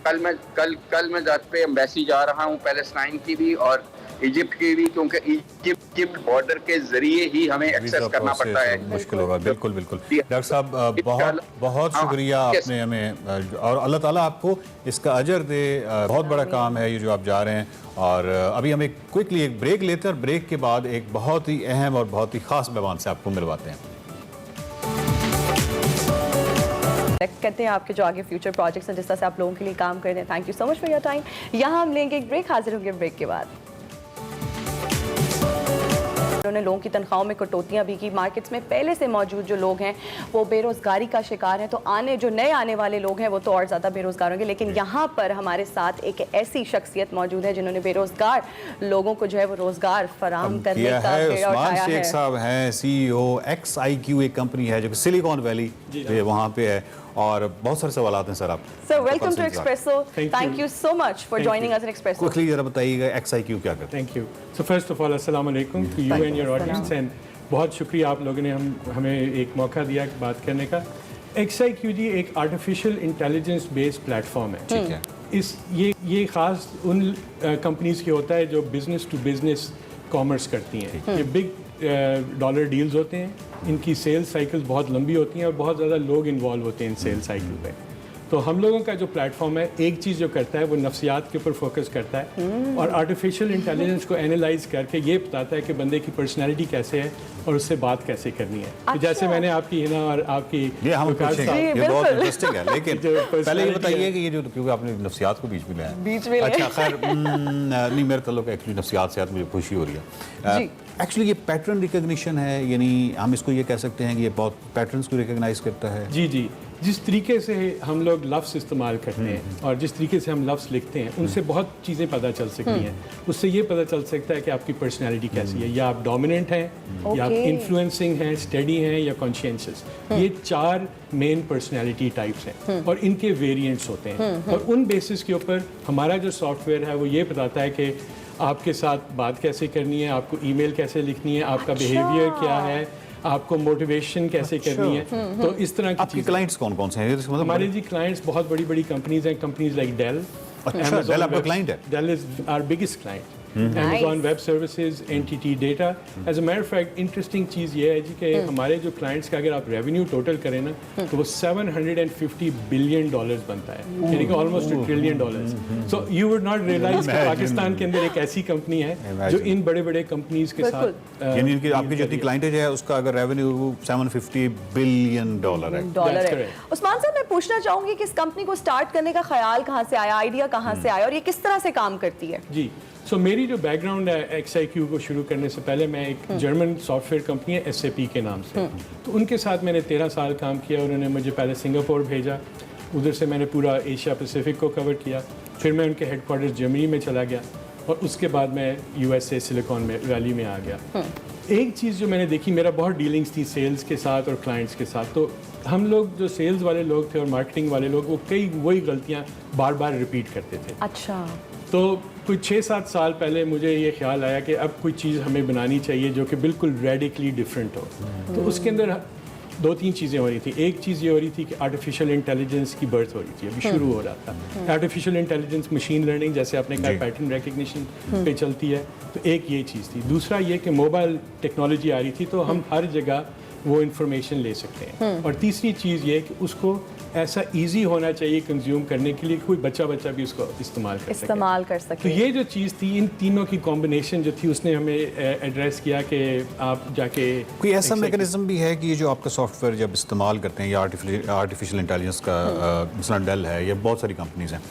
कल मैं जात पे एम्बेसी जा रहा हूँ, पैलेस्टाइन की भी और इजिप्ट की भी, क्योंकि इजिप्ट बॉर्डर के जरिए ही हमें एक्सेस करना पड़ता है। मुश्किल होगा, बिल्कुल बिल्कुल। डॉक्टर साहब बहुत बहुत शुक्रिया आपने हमें, और अल्लाह ताला आपको इसका अजर दे। बहुत बड़ा काम है ये जो आप जा रहे हैं। और अभी हम क्विकली एक ब्रेक लेते हैं, और ब्रेक के बाद एक बहुत ही अहम और बहुत ही खास मेहमान से आपको मिलवाते हैं। कहते हैं आपके जो आगे फ्यूचर प्रोजेक्ट्स हैं, जिस तरह से आप लोगों के लिए काम कर रहे हैं। Thank you so much for your time. यहाँ हम लेंगे एक ब्रेक, हाजिर होंगे ब्रेक के बाद। उन्होंने लोगों की तनख्वाहों में कटौतियां भी की। मार्केट्स में पहले से मौजूद जो लोग हैं वो बेरोजगारी का शिकार हैं, तो जो नए आने वाले लोग हैं वो तो और ज़्यादा बेरोजगार होंगे। लेकिन यहाँ पर हमारे साथ एक ऐसी शख्सियत मौजूद है जिन्होंने बेरोजगार लोगों को जो है वो रोजगार फराहम करने का बीड़ा उठाया है। शेख साहब हैं CEO XIQ, एक कंपनी है जो कि सिलिकॉन वैली वहाँ पे है, और बहुत सारे सवाल आते हैं सर आप। Sir welcome to Expresso, thank you so much for joining us in Expresso. Quickly जरा बताइएगा XIQ क्या करता है? Thank you. So first of all अस्सलाम वालेकुम to you and your audience, and बहुत शुक्रिया आप लोगों ने हमें एक मौका दिया बात करने का। XIQ जी एक आर्टिफिशियल इंटेलिजेंस बेस्ड प्लेटफॉर्म है। ठीक है। ये ख़ास उन कंपनीज की होता है जो बिजनेस टू बिजनेस कॉमर्स करती हैं। ये बिग डॉलर डील्स होते हैं, इनकी सेल्स साइकिल्स बहुत लंबी होती हैं और बहुत ज़्यादा लोग इन्वॉल्व होते हैं इन सेल्स साइकिल पे। तो हम लोगों का जो प्लेटफॉर्म है, एक चीज़ जो करता है वो नफ्सियात के ऊपर फोकस करता है और आर्टिफिशियल इंटेलिजेंस को एनालाइज करके ये बताता है कि बंदे की पर्सनैलिटी कैसे है और उससे बात कैसे करनी है। तो जैसे मैंने आपकी हिना और आपकी ये हम पूछेंगे, ये बहुत इंटरेस्टिंग है। लेकिन पहले ये बताइए कि ये जो, क्योंकि आपने नफ्सियात को बीच में लाया, अच्छा खैर नहीं, मेरे तल्लुक एक्चुअली नफ्सियात से मुझे खुशी हो रही है। एक्चुअली ये पैटर्न रिकग्निशन है, यानी हम इसको ये कह सकते हैं कि ये बहुत पैटर्न्स को रिकग्नाइज करता है। जी, जिस तरीके से हम लोग लफ्ज़ इस्तेमाल करते हैं और जिस तरीके से हम लफ्ज़ लिखते हैं, उनसे बहुत चीज़ें पता चल सकती हैं। उससे ये पता चल सकता है कि आपकी पर्सनैलिटी कैसी है, या आप डोमिनेंट हैं, या आप इन्फ्लुएंसिंग हैं, स्टडी हैं, या कॉन्शियंशियस। ये 4 मेन पर्सनैलिटी टाइप्स हैं और इनके वेरिएंट्स होते हैं। और उन बेसिस के ऊपर हमारा जो सॉफ्टवेयर है वो ये बताता है कि आपके साथ बात कैसे करनी है, आपको ईमेल कैसे लिखनी है, आपका बिहेवियर क्या है, आपको मोटिवेशन कैसे करनी है। तो इस तरह की आपके क्लाइंट्स कौन कौन से हैं? हमारे जी क्लाइंट्स बहुत बड़ी बड़ी कंपनीज हैं, कंपनीज लाइक डेल। अच्छा, डेल आपका क्लाइंट है? Dell is our biggest client. Amazon Web Services, NTT Data। As a matter of fact, interesting चीज़ ये है जी कि हमारे जो क्लाइंट्स का अगर आप रेवेन्यू टोटल करें ना तो वो $750 बिलियन बनता है, यानी कि almost $1 trillion. So you would not realise कि पाकिस्तान के अंदर एक ऐसी कंपनी है जो इन बड़े बड़े कंपनीज के साथ, यानी कि आपकी जितनी क्लाइंटेज है उसका अगर रेवेन्यू $750 बिलियन है। उस्मान साहब, मैं पूछना चाहूंगी कि इस कंपनी को स्टार्ट करने का ख्याल कहाँ से आया, आइडिया कहाँ से आया, और ये किस तरह से काम करती है? जी, सो मेरी जो बैकग्राउंड है XIQ को शुरू करने से पहले, मैं एक जर्मन सॉफ्टवेयर कंपनी है SAP के नाम से, तो उनके साथ मैंने 13 साल काम किया। उन्होंने मुझे पहले सिंगापुर भेजा, उधर से मैंने पूरा एशिया पैसिफिक को कवर किया, फिर मैं उनके हेडक्वार्टर जर्मनी में चला गया और उसके बाद मैं USA सिलिकॉन वैली में आ गया। एक चीज़ जो मैंने देखी, मेरा बहुत डीलिंग्स थी सेल्स के साथ और क्लाइंट्स के साथ, तो हम लोग जो सेल्स वाले लोग थे और मार्केटिंग वाले लोग, वो कई वही गलतियाँ बार बार रिपीट करते थे। अच्छा। तो कुछ 6-7 साल पहले मुझे ये ख्याल आया कि अब कोई चीज़ हमें बनानी चाहिए जो कि बिल्कुल रेडिकली डिफरेंट हो। तो उसके अंदर 2-3 चीज़ें हो रही थी। एक चीज़ ये हो रही थी कि आर्टिफिशियल इंटेलिजेंस की बर्थ हो रही थी, अभी शुरू हो रहा था। आर्टिफिशियल इंटेलिजेंस, मशीन लर्निंग, जैसे आपने कहा पैटर्न रिकग्निशन पे चलती है, तो एक ये चीज़ थी। दूसरा ये कि मोबाइल टेक्नोलॉजी आ रही थी, तो हम हर जगह वो इंफॉर्मेशन ले सकते हैं। और तीसरी चीज़ ये कि उसको ऐसा इजी होना चाहिए कंज्यूम करने के लिए कि कोई बच्चा भी उसको इस्तेमाल कर सके। तो ये जो चीज़ थी, इन तीनों की कॉम्बिनेशन जो थी, उसने हमें एड्रेस किया कि आप जाके कोई ऐसा मैकेनिज्म भी है कि ये जो आपका सॉफ्टवेयर जब इस्तेमाल करते हैं या आर्टिफिशियल इंटेलिजेंस का मिसाल डेल है या बहुत सारी कंपनीज हैं,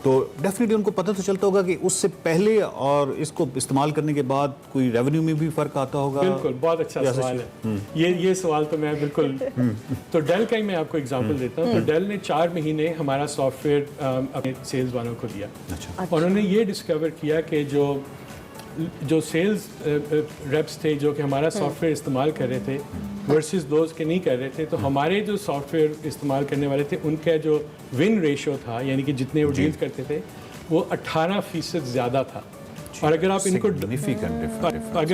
तो डेफिनेटली उनको पता तो चलता होगा कि उससे पहले और इसको इस्तेमाल करने के बाद कोई रेवेन्यू में भी फ़र्क आता होगा। बिल्कुल, बहुत अच्छा सवाल है ये सवाल तो मैं बिल्कुल तो डेल का ही मैं आपको एग्जांपल देता हूँ। तो डेल ने 4 महीने हमारा सॉफ्टवेयर अपने सेल्स वालों को दिया। और उन्होंने ये डिस्कवर किया कि जो सेल्स रेप्स थे जो कि हमारा सॉफ्टवेयर इस्तेमाल कर रहे थे वर्सेस दोज के नहीं कर रहे थे, तो हमारे जो सॉफ्टवेयर इस्तेमाल करने वाले थे उनका जो विन रेशो था, यानी कि जितने वो डील्स करते थे, वो 18% ज़्यादा था। और अगर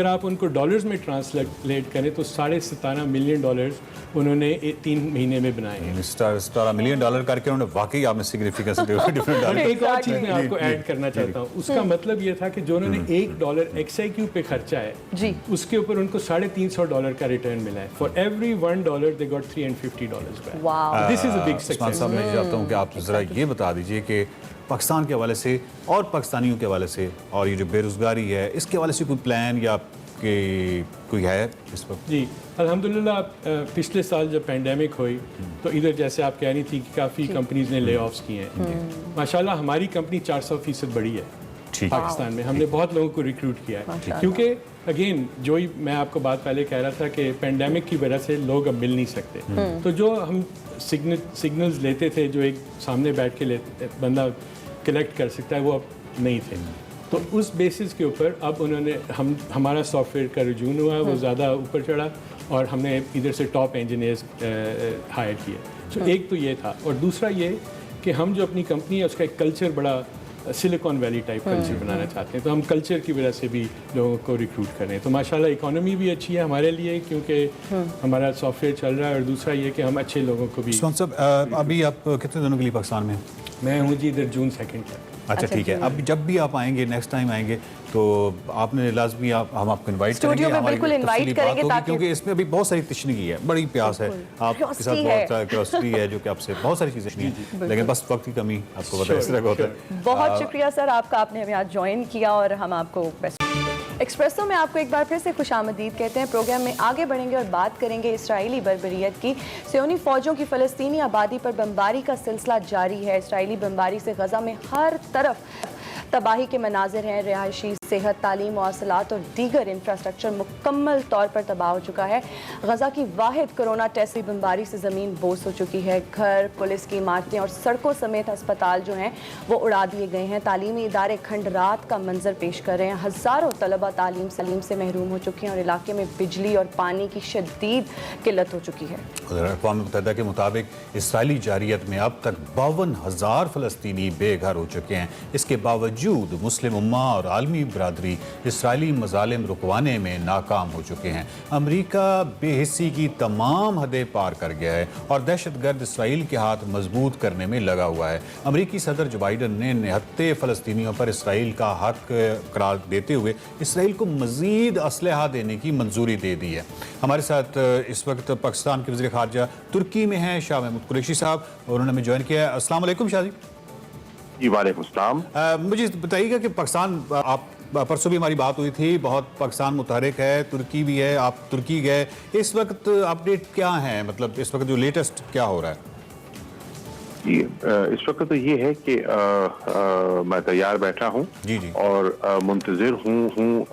आप उनको डॉलर्स में ट्रांसलेट करें तो $17.5 मिलियन उन्होंने 3 महीने में बनाए हैं। $17 मिलियन करके उन्होंने वाकई आपने सिग्निफिकेंस डिफरेंट। एक और चीज़ मैं आपको ऐड करना चाहता हूँ। उसका मतलब ये था कि जो उन्होंने $1 XIQ पे खर्चा है जी, उसके ऊपर उनको $350 का रिटर्न मिला है। For every $1 they got $350 back. This is a big success. मैं चाहता हूँ कि आप जरा ये बता दीजिए कि पाकिस्तान के हवाले से और पाकिस्तानियों के हवाले से और ये जो बेरोज़गारी है इसके हवाले से कोई प्लान या कोई है इस वक्त? जी अल्हम्दुलिल्लाह, पिछले साल जब पेंडेमिक हुई तो इधर जैसे आप कह रही थी कि काफ़ी कंपनीज ने ले ऑफ्स किए हैं। माशाल्लाह हमारी कंपनी 400% बढ़ी है पाकिस्तान में। हमने बहुत लोगों को रिक्रूट किया है, क्योंकि अगेन जो ही मैं आपको बात पहले कह रहा था कि पेंडेमिक की वजह से लोग अब मिल नहीं सकते। तो जो हम सिग्नल्स लेते थे जो एक सामने बैठ के बंदा कलेक्ट कर सकता है, वो अब नहीं थे। तो उस बेसिस के ऊपर अब उन्होंने हमारा सॉफ्टवेयर का रुझान हुआ, वो ज़्यादा ऊपर चढ़ा और हमने इधर से टॉप इंजीनियर्स हायर किए। तो एक तो ये था, और दूसरा ये कि हम जो अपनी कंपनी है उसका एक कल्चर बड़ा सिलिकॉन वैली टाइप कल्चर बनाना चाहते हैं। तो हम कल्चर की वजह से भी लोगों को रिक्रूट कर रहे हैं। तो माशाल्लाह इकोनॉमी भी अच्छी है हमारे लिए क्योंकि हमारा सॉफ्टवेयर चल रहा है, और दूसरा ये कि हम अच्छे लोगों को भी। अभी आप कितने दिनों के लिए पाकिस्तान में? मैं हूँ जी इधर जून 2 तक। अच्छा ठीक है। अब जब भी आप आएंगे, नेक्स्ट टाइम आएंगे, तो आपने लाजमी हम आपको इनवाइट करेंगे, हमारी तफसीली बात होगी, क्योंकि इसमें अभी बहुत सारी तशनीगी है, बड़ी प्यास है आपके साथ, बहुत क्यूरियोसिटी है जो कि आपसे बहुत सारी चीज़ें नहीं है, लेकिन बस वक्त की कमी आपको पता है इस तरह का होता है। बहुत शुक्रिया सर आपका, आपने हमें आज ज्वाइन किया और हम आपको एक्सप्रेसो में आपको एक बार फिर से खुशामदीद कहते हैं। प्रोग्राम में आगे बढ़ेंगे और बात करेंगे इसराइली बर्बरियत की। सियोनी फौजों की फ़लस्तीनी आबादी पर बमबारी का सिलसिला जारी है। इसराइली बमबारी से गज़ा में हर तरफ तबाही के मनाजिर हैं। रिहायशी, सेहत, तालीम, मवासलात और दीगर इंफ्रास्ट्रक्चर मुकम्मल तौर पर तबाह हो चुका है। गज़ा की वाहिद कोरोना टेस्ट बमबारी से ज़मीन बोस हो चुकी है। घर, पुलिस की इमारतें और सड़कों समेत अस्पताल जो हैं वो उड़ा दिए गए हैं। तालीमी इदारे खंडरात का मंजर पेश कर रहे हैं। हज़ारों तलबा तालीम से महरूम हो चुके हैं और इलाके में बिजली और पानी की शदीद किल्लत हो चुकी है। अक़वाम मुत्तहिदा के मुताबिक इसराइली जारियत में अब तक 52,000 फ़लस्तीनी बेघर हो चुके हैं। इसके बावजूद मुस्लिम उम्मा और आलमी बरादरी इसराइली मजालिम रुकवाने में नाकाम हो चुके हैं। अमरीका बेहिस्सी की तमाम हदें पार कर गया है और दहशतगर्द इसराइल के हाथ मजबूत करने में लगा हुआ है। अमरीकी सदर जो बाइडन ने निहत्ते फ़लस्तीनियों पर इसराइल का हक करार देते हुए इसराइल को मज़ीद असलहा देने की मंजूरी दे दी है। हमारे साथ इस वक्त पाकिस्तान के वज़ीर ख़ारजा तुर्की में हैं शाह महमूद कुरैशी साहब, और उन्होंने हमें ज्वाइन किया है। अस्सलाम वालेकुम शाह जी। जी वालेकुम सलाम। मुझे बताइएगा कि पाकिस्तान, आप परसों भी हमारी बात हुई थी, बहुत पाकिस्तान मुतहरिक है, तुर्की भी है, आप तुर्की गए, इस वक्त अपडेट क्या है, मतलब इस वक्त जो लेटेस्ट क्या हो रहा है? जी इस वक्त तो ये है कि मैं तैयार बैठा हूँ और मुंतज़िर हूँ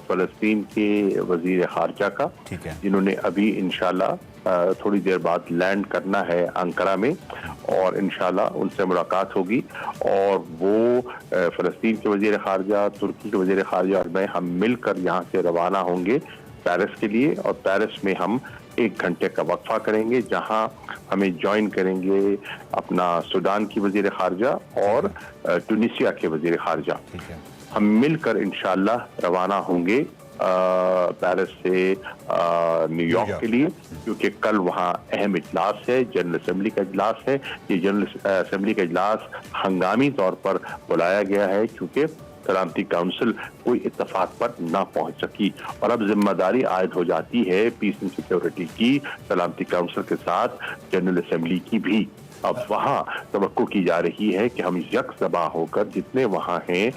फ़लस्तीन के वज़ीर ख़ारजा का, ठीक है, जिन्होंने अभी इंशाल्लाह थोड़ी देर बाद लैंड करना है अंकारा में, और इंशाल्लाह उनसे मुलाकात होगी और वो फ़लस्तीन के वज़ीर ख़ारजा, तुर्की के वज़ीर ख़ारजा और मैं, हम मिलकर यहाँ से रवाना होंगे पेरिस के लिए, और पेरिस में हम 1 घंटे का वक्फा करेंगे जहां हमें ज्वाइन करेंगे अपना सूडान की वज़ीर ख़ारजा और ट्यूनीसिया के वज़ीर ख़ारजा। हम मिलकर इंशाल्लाह रवाना होंगे पेरिस से न्यूयॉर्क के लिए, क्योंकि कल वहाँ अहम इजलास है, जनरल असेंबली का इजलास है। ये जनरल असेंबली का इजलास हंगामी तौर पर बुलाया गया है क्योंकि सलामती काउंसिल कोई इत्तेफाक पर ना पहुंच सकी। और अब जिम्मेदारी आयद हो जाती है पीस एंड सिक्योरिटी की सलामती काउंसिल के साथ जनरल असेंबली की भी। अब वहाँ तवक्को की जा रही है कि हम यकसबा होकर जितने वहाँ हैं,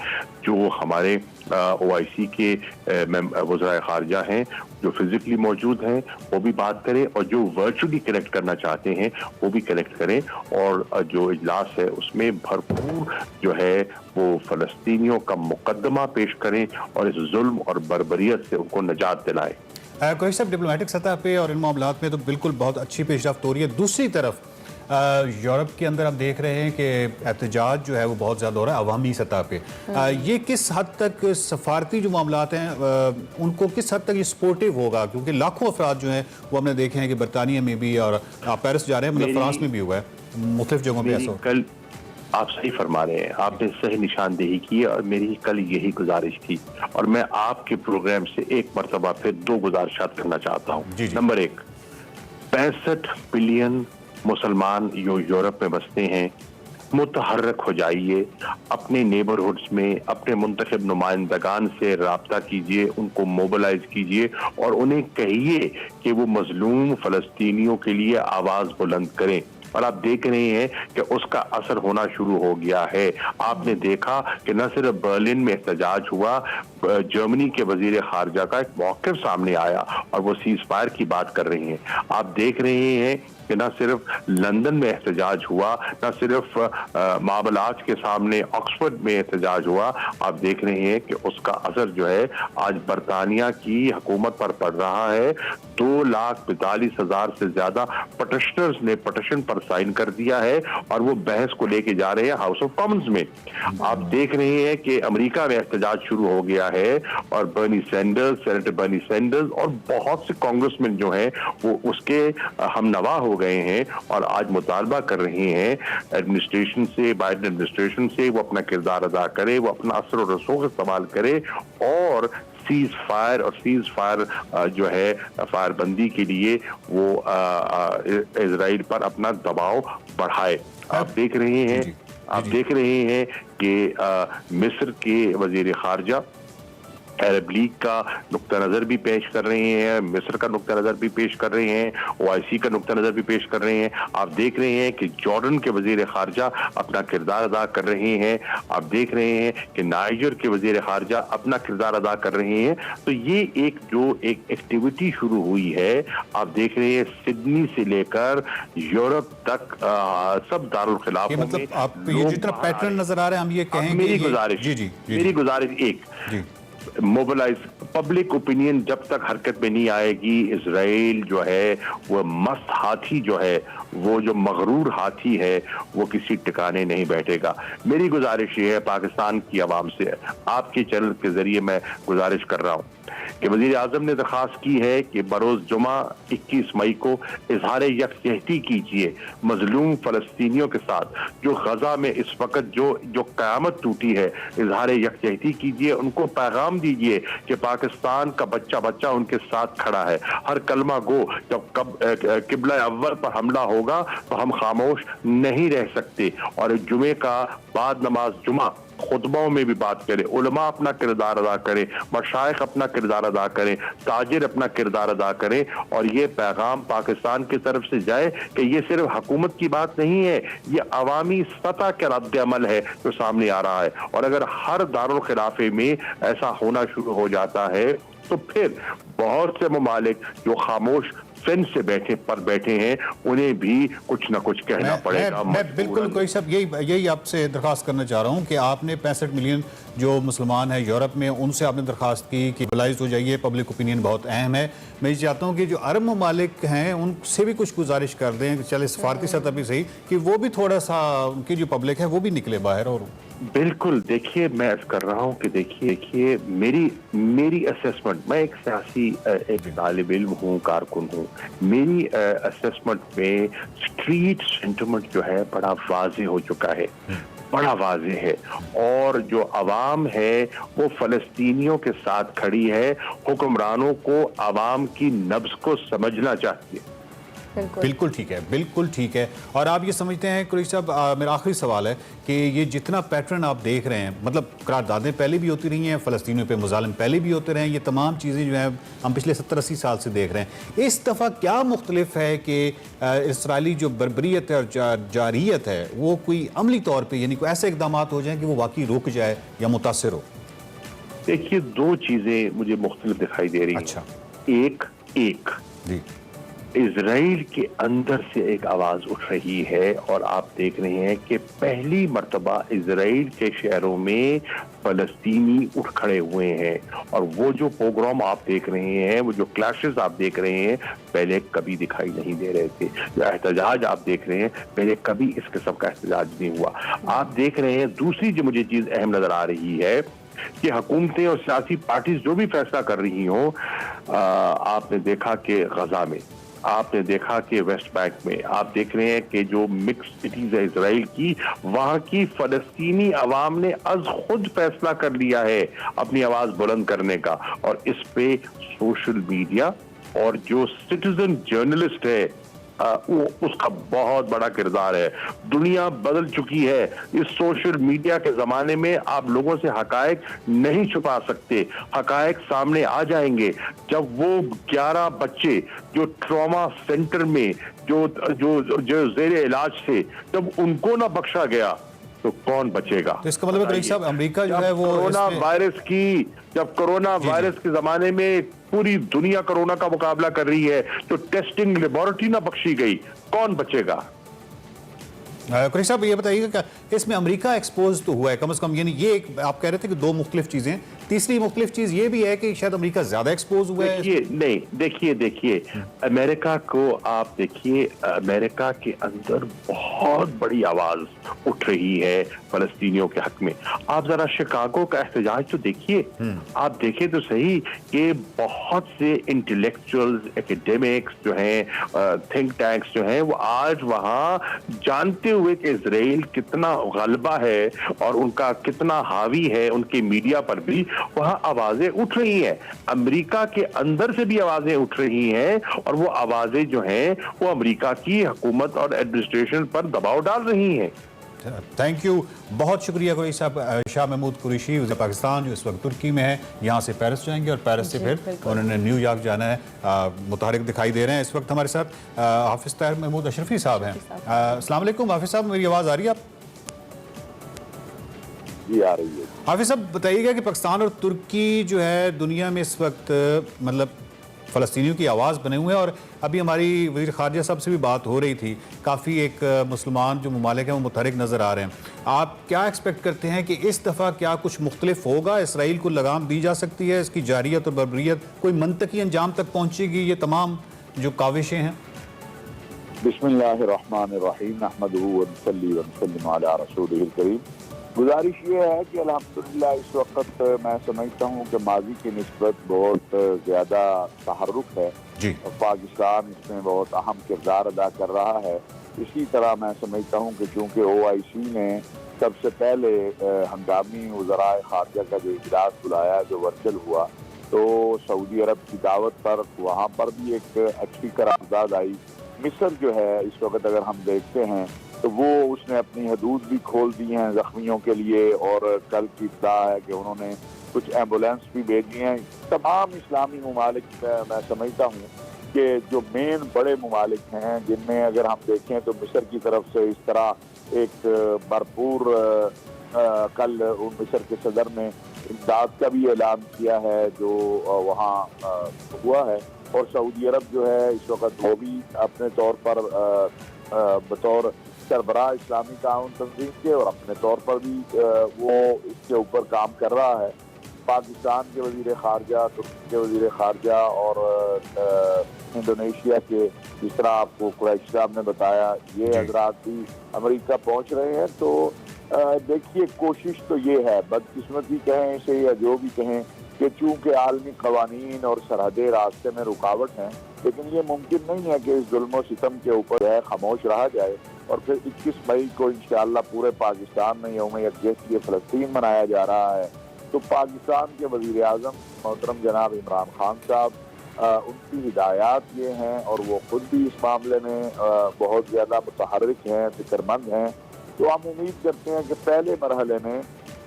जो हमारे OIC के वज़राए खारजा हैं, जो फिजिकली मौजूद हैं, वो भी बात करें, और जो वर्चुअली कनेक्ट करना चाहते हैं वो भी कनेक्ट करें, और जो इजलास है उसमें भरपूर जो है वो फ़लस्तीनियों का मुकदमा पेश करें और इस जुल्म और बर्बरियत से उनको निजात दिलाएं। कोई सब डिप्लोमेटिक सतह पे और इन मामलात में तो बिल्कुल बहुत अच्छी पेशरफ्त हो रही है। दूसरी तरफ यूरोप के अंदर आप देख रहे हैं कि एहतजाज जो है वो बहुत ज़्यादा हो रहा है अवामी सतह पे। ये किस हद तक सफारती जो मामलात हैं उनको किस हद तक ये सपोर्टिव होगा, क्योंकि लाखों अफराद जो हैं वो हमने देखे हैं कि बरतानिया में भी, और आप पेरिस जा रहे हैं, मतलब फ्रांस में भी हुआ है, मुख्तलिफ जगहों पर ऐसा। कल आप सही फरमा रहे हैं, आपने सही निशानदेही की, और मेरी कल यही गुजारिश थी, और मैं आपके प्रोग्राम से एक मरतबा फिर 2 गुजारिशात करना चाहता हूँ। नंबर 1, 65 बिलियन मुसलमान जो यूरोप में बसते हैं, मुतहर्रक हो जाइए, अपने नेबरहुड्स में अपने मुंतखब नुमाइंदगान से राब्ता कीजिए, उनको मोबिलाइज कीजिए और उन्हें कहिए कि वो मजलूम फ़लस्तीनियों के लिए आवाज़ बुलंद करें। और आप देख रहे हैं कि उसका असर होना शुरू हो गया है। आपने देखा कि न सिर्फ बर्लिन में एहतजाज हुआ, जर्मनी के वजीर खारजा का एक मौक़िफ़ सामने आया और वो सीज़ फायर की बात कर रहे हैं। आप देख रहे हैं कि न सिर्फ लंदन में एहतजाज हुआ, न सिर्फ मामलात के सामने ऑक्सफोर्ड में एहतजाज हुआ, आप देख रहे हैं कि उसका असर जो है आज बरतानिया की हुकूमत पर पड़ रहा है। 2,42,000 से ज्यादा पटिशनर्स ने पटिशन पर साइन कर दिया है और वो बहस को लेके जा रहे हैं हाउस ऑफ कॉमन्स में। आप देख रहे हैं कि अमेरिका में एहतजाज शुरू हो गया है और Bernie Sanders, senator Bernie Sanders और बहुत से कांग्रेसमैन जो हैं वो उसके हमनवा हो गए हैं और आज मुतालबा कर रहे हैं एडमिनिस्ट्रेशन से, बाइडेन एडमिनिस्ट्रेशन से, वो अपना किरदार अदा करे, वो अपना असर और रसूख इस्तेमाल करे और सीज फायर जो है फायरबंदी के लिए वो इजराइल पर अपना दबाव बढ़ाए। आप देख रहे हैं कि मिस्र के वजीर खारजा अरब लीग का नुक्ता नज़र भी पेश कर रहे हैं, मिस्र का नुक्ता नज़र भी पेश कर रहे हैं, OIC का नुक्ता नज़र भी पेश कर रहे हैं। आप देख रहे हैं कि जॉर्डन के वजीर खारजा अपना किरदार अदा कर रहे हैं। आप देख रहे हैं कि नाइजर के वजीर खारजा अपना किरदार अदा कर रहे हैं। तो ये एक एक्टिविटी शुरू हुई है, आप देख रहे हैं सिडनी से लेकर यूरोप तक सब दारुल खिलाफ। मतलब आप ये जितना पैटर्न नजर आ रहा है, हम ये कहें मेरी गुजारिश एक, मोबिलाइज पब्लिक ओपिनियन जब तक हरकत में नहीं आएगी, इजराइल जो है वो मस्त हाथी जो है, वो जो मगरूर हाथी है, वो किसी ठिकाने नहीं बैठेगा। मेरी गुजारिश ये है पाकिस्तान की आवाम से, आपके चैनल के जरिए मैं गुजारिश कर रहा हूँ कि वज़ीर आज़म ने दरख्वास्त की है कि बरोज़ जुमा 21 मई को इजहार यकजहती कीजिए मजलूम फ़लस्तीनियों के साथ, जो गजा में इस वक्त जो क़यामत टूटी है, इजहार यकजहती कीजिए, उनको पैगाम दीजिए कि पाकिस्तान का बच्चा बच्चा उनके साथ खड़ा है। हर कलमा गो जब किबला अव्वल पर हमला होगा तो हम खामोश नहीं रह सकते और जुमे का बाद नमाज जुमा खुतबाओं में भी बात करें, उलमा अपना किरदार अदा करें, मशाइख अपना किरदार अदा करें, ताजिर अपना किरदार अदा करें और ये पैगाम पाकिस्तान की तरफ से जाए कि ये सिर्फ हुकूमत की बात नहीं है, ये अवामी सतह का रद्द अमल है जो सामने आ रहा है। और अगर हर दारुल खिलाफे में ऐसा होना शुरू हो जाता है तो फिर बहुत से ममालिक जो खामोश फेंस से बैठे हैं उन्हें भी कुछ ना कुछ कहना पड़ेगा। मैं बिल्कुल कोई सब यही आपसे दरखास्त करना चाह रहा हूँ कि आपने 65 मिलियन जो मुसलमान हैं यूरोप में, उनसे आपने दरखास्त की कि मोबिलाइज हो जाइए, पब्लिक ओपिनियन बहुत अहम है। मैं चाहता हूँ कि जो अरब ममालिक हैं उनसे भी कुछ गुजारिश कर दें, चले सफारती सतह भी सही, कि वो भी थोड़ा सा उनकी जो पब्लिक है वो भी निकले बाहर। और बिल्कुल, देखिए मैं अर्ज कर रहा हूँ कि देखिए मेरी असेसमेंट, मैं एक सियासी एक तालिब इल्म हूँ, कारकुन हूँ, मेरी असेसमेंट में स्ट्रीट सेंटिमेंट जो है बड़ा वाज़ेह हो चुका है, बड़ा वाज़ेह है और जो अवाम है वो फ़लस्तीनियों के साथ खड़ी है। हुक्मरानों को अवाम की नब्ज़ को समझना चाहिए बिल्कुल ठीक है, बिल्कुल ठीक है। और आप ये समझते हैं कुरैशी साहब, मेरा आखिरी सवाल है कि ये जितना पैटर्न आप देख रहे हैं, मतलब करारदादें पहले भी होती रही हैं, फ़लस्तीनियों पे मुजालिम पहले भी होते रहे हैं, ये तमाम चीज़ें जो हैं हम पिछले 70-80 साल से देख रहे हैं। इस दफ़ा क्या मुख्तलिफ है कि इसराइली जो बर्बरियत है और जारियत है वो कोई अमली तौर पर, यानी कोई ऐसे इकदाम हो जाएँ कि वो वाकई रुक जाए या मुतासर हो? देखिए, दो चीज़ें मुझे मुख्तलिफ दिखाई दे रही हैं। अच्छा। एक जी, इजराइल के अंदर से एक आवाज उठ रही है और आप देख रहे हैं कि पहली मर्तबा इजराइल के शहरों में फलस्तीनी उठ खड़े हुए हैं। और वो जो प्रोग्राम आप देख रहे हैं, वो जो क्लैशेस आप देख रहे हैं, पहले कभी दिखाई नहीं दे रहे थे। जो एहतजाज आप देख रहे हैं, पहले कभी इस किस्म का एहतजाज नहीं हुआ। आप देख रहे हैं, दूसरी जो मुझे चीज अहम नजर आ रही है कि हुकूमतें और सियासी पार्टीज जो भी फैसला कर रही हों, आपने देखा कि गजा में, आपने देखा कि वेस्ट बैंक में, आप देख रहे हैं कि जो मिक्स सिटीज है इसराइल की, वहां की फलस्तीनी अवाम ने अज खुद फैसला कर लिया है अपनी आवाज बुलंद करने का। और इस पे सोशल मीडिया और जो सिटीजन जर्नलिस्ट है वो उसका बहुत बड़ा किरदार है। दुनिया बदल चुकी है इस सोशल मीडिया के जमाने में। आप लोगों से हकायक नहीं छुपा सकते, हकायक सामने आ जाएंगे। जब वो 11 बच्चे जो ट्रॉमा सेंटर में जो जो जो जेर इलाज थे, जब उनको ना बख्शा गया तो कौन बचेगा? तो इसका मतलब है साहब, अमेरिका जो है वो कोरोना वायरस की, जब कोरोना वायरस के जमाने में पूरी दुनिया कोरोना का मुकाबला कर रही है, तो टेस्टिंग लेबोरेटरी ना बख्शी गई, कौन बचेगा? कुरैशी साहब, ये बताइएगा क्या इसमें अमेरिका एक्सपोज तो हुआ है कम से कम, यानी ये एक आप कह रहे थे कि दो मुख्तलिफ चीजें, तीसरी मुख्तलिफ चीज ये भी है कि शायद अमेरिका ज्यादा एक्सपोज हुआ है? देखिए अमेरिका को आप देखिए, अमेरिका के अंदर बहुत बड़ी आवाज उठ रही है फलस्तीनियों के हक में। आप जरा शिकागो का एहतजाज तो देखिए, आप देखें तो सही कि बहुत से इंटेलेक्चुअल्स, एकेडमिक्स जो हैं, थिंक टैंक्स जो हैं, वो आज वहां जानते हुए कि इजराइल कितना गलबा है और उनका कितना हावी है उनके मीडिया पर भी, वहां आवाजें उठ रही हैं। अमेरिका के अंदर से भी आवाजें उठ रही हैं और वो आवाजें जो हैं वो अमेरिका की हुकूमत और एडमिनिस्ट्रेशन पर दबाव डाल रही हैं। थैंक यू, बहुत शुक्रिया कुरैशी साहब। शाह महमूद कुरैशी वज़ीर पाकिस्तान जो इस वक्त तुर्की में है, यहाँ से पेरिस जाएंगे और पेरिस से फिर उन्होंने न्यूयॉर्क जाना है। मुतहरिक दिखाई दे रहे हैं। इस वक्त हमारे साथ हाफिज ताहिर महमूद अशरफी साहब हैं। अस्सलाम वालेकुम हाफिज साहब, मेरी आवाज़ आ रही है? आप जी आ रही है। हाफिज साहब बताइएगा कि पाकिस्तान और तुर्की जो है दुनिया में इस वक्त मतलब फ़लस्तीनियों की आवाज़ बने हुए हैं। और अभी हमारी वज़ीर ख़ारजा साहब से भी बात हो रही थी, काफ़ी एक मुसलमान जो ममालिक हैं वो मुतहरिक नज़र आ रहे हैं। आप क्या एक्सपेक्ट करते हैं कि इस दफ़ा क्या कुछ मुख्तलिफ होगा? इसराइल को लगाम दी जा सकती है? इसकी जारियत और बर्बरियत कोई मंतकी अंजाम तक पहुँचेगी? ये तमाम जो काविशें हैं। बिस्मिल्लाहिर्रहमानिर्रहीम, नहमदुहु व नसल्ली व नसल्लिम अला रसूलिहिल करीम। गुजारिश ये है कि अल्हम्दुलिल्लाह इस वक्त मैं समझता हूँ कि माजी की निस्बत बहुत ज़्यादा तहर्रुक है और पाकिस्तान इसमें बहुत अहम किरदार अदा कर रहा है। इसी तरह मैं समझता हूँ कि चूँकि OIC ने सबसे पहले हंगामी वज़राए ख़ारजा का जो इजलास बुलाया जो वर्चुअल हुआ, तो सऊदी अरब की दावत पर वहाँ पर भी एक अच्छी करारदाद आई। मिस्र जो है इस वक्त अगर हम देखते हैं तो वो उसने अपनी हदूद भी खोल दी हैं ज़ख्मियों के लिए, और कल की इत्तला है कि उन्होंने कुछ एम्बुलेंस भी भेजी हैं। तमाम इस्लामी ममालिक मैं समझता हूँ कि जो मेन बड़े ममालिक हैं, जिनमें अगर हम देखें तो मिस्र की तरफ से इस तरह एक भरपूर कल मिस्र के सदर ने इमदाद का भी ऐलान किया है जो वहाँ हुआ है। और सऊदी अरब जो है इस वक्त वो भी अपने तौर पर बतौर सरबराह इस्लामी ताउन तंजीम के और अपने तौर पर भी वो इसके ऊपर काम कर रहा है। पाकिस्तान के वज़ीर ख़ारजा, तुर्की के वज़ीर ख़ारजा और इंडोनेशिया के, जिस तरह आपको कुरैशी साहब ने बताया, ये हज़रात भी अमेरिका पहुँच रहे हैं। तो देखिए कोशिश तो ये है, बदकिस्मती कहें इसे या जो भी कहें, कि चूँकि आलमी क़वानीन और सरहदें रास्ते में रुकावट हैं, लेकिन ये मुमकिन नहीं है कि इस जुल्म सितम के ऊपर है खामोश रहा जाए। और फिर 21 मई को इंशाअल्लाह पूरे पाकिस्तान में यौम यकजहती फ़लस्तीन मनाया जा रहा है। तो पाकिस्तान के वज़ीर आज़म मोहतरम जनाब इमरान खान साहब उनकी हिदायत ये हैं और वो खुद भी इस मामले में बहुत ज़्यादा मुतहर्रिक हैं, फिक्रमंद हैं। तो हम उम्मीद करते हैं कि पहले मरहले में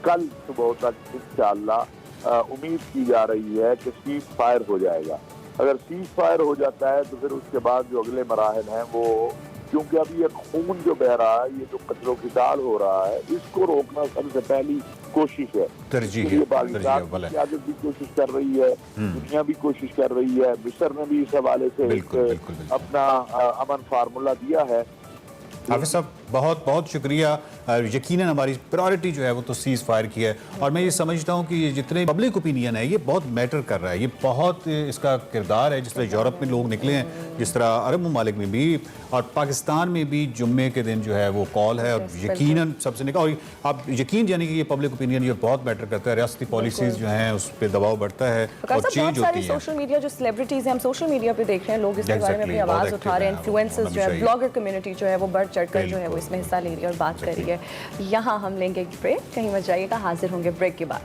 कल सुबह तक इंशाअल्लाह उम्मीद की जा रही है कि सीज फायर हो जाएगा। अगर सीज फायर हो जाता है तो फिर उसके बाद जो अगले मराहल हैं वो, क्योंकि अभी ये खून जो बह रहा है, ये जो कत्लो क़िताल हो रहा है, इसको रोकना सबसे पहली कोशिश है। तरजीह पाकिस्तान की क़यादत भी कोशिश कर रही है, दुनिया भी कोशिश कर रही है। मिस्र ने भी इस हवाले से अपना अमन फार्मूला दिया है। हाफिज साहब बहुत बहुत शुक्रिया। यकीनन हमारी प्रायोरिटी जो है वो तो सीज़ फायर की है, और मैं ये समझता हूँ कि ये जितने पब्लिक ओपिनियन है ये बहुत मैटर कर रहा है, ये बहुत इसका किरदार है। जिस तरह यूरोप में लोग निकले हैं, जिस तरह अरब ममालिक में भी और पाकिस्तान में भी जुम्मे के दिन जो है वो कॉल है, और यकीनन सबसे निकला। और आप यकीन जानिए कि ये पब्लिक ओपिनियन ये बहुत मैटर करता है। रियासती पॉलिसीज़ जो हैं उस पर दबाव बढ़ता है और चेंज होती है। सोशल मीडिया जो सेलिब्रिटीज़ हैं, हम सोशल मीडिया पे देख रहे हैं, लोग इसके बारे में अपनी आवाज़ उठा रहे हैं। इन्फ्लुएंसर्स जो है, ब्लॉगर कम्युनिटी जो है वो बढ़ चढ़कर जो है वो इसमें हिस्सा ले रही है और बात कर रही है। यहाँ हम लेंगे एक ब्रेक, कहीं मत जाइएगा, हाजिर होंगे ब्रेक के बाद।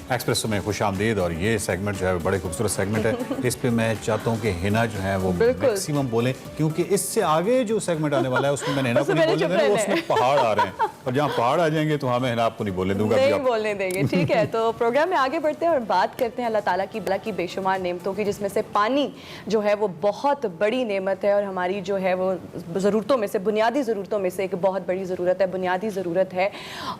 एक्सप्रेसो में खुश आमदीद। और ये सेगमेंट जो है बड़े खूबसूरत सेगमेंट है। इस पे मैं चाहता हूँ कि हिना जो है वो मैक्सिमम बोले, क्योंकि इससे आगे जो सेगमेंट आने वाला है उसमें मैंने हिना को नहीं बोलने देना, उसमें पहाड़ आ रहे हैं, और जहाँ पहाड़ आ जाएंगे तो हमें हिना आपको नहीं बोलने दूंगा, नहीं बोलने देंगे। ठीक है, तो प्रोग्राम में आगे बढ़ते हैं और बात करते हैं अल्लाह ताला की बला की बेशुमार नेमतों की, जिसमें से पानी जो है वो बहुत बड़ी नेमत है और हमारी जो है वो ज़रूरतों में से, बुनियादी ज़रूरतों में से एक बहुत बड़ी ज़रूरत है, बुनियादी ज़रूरत है,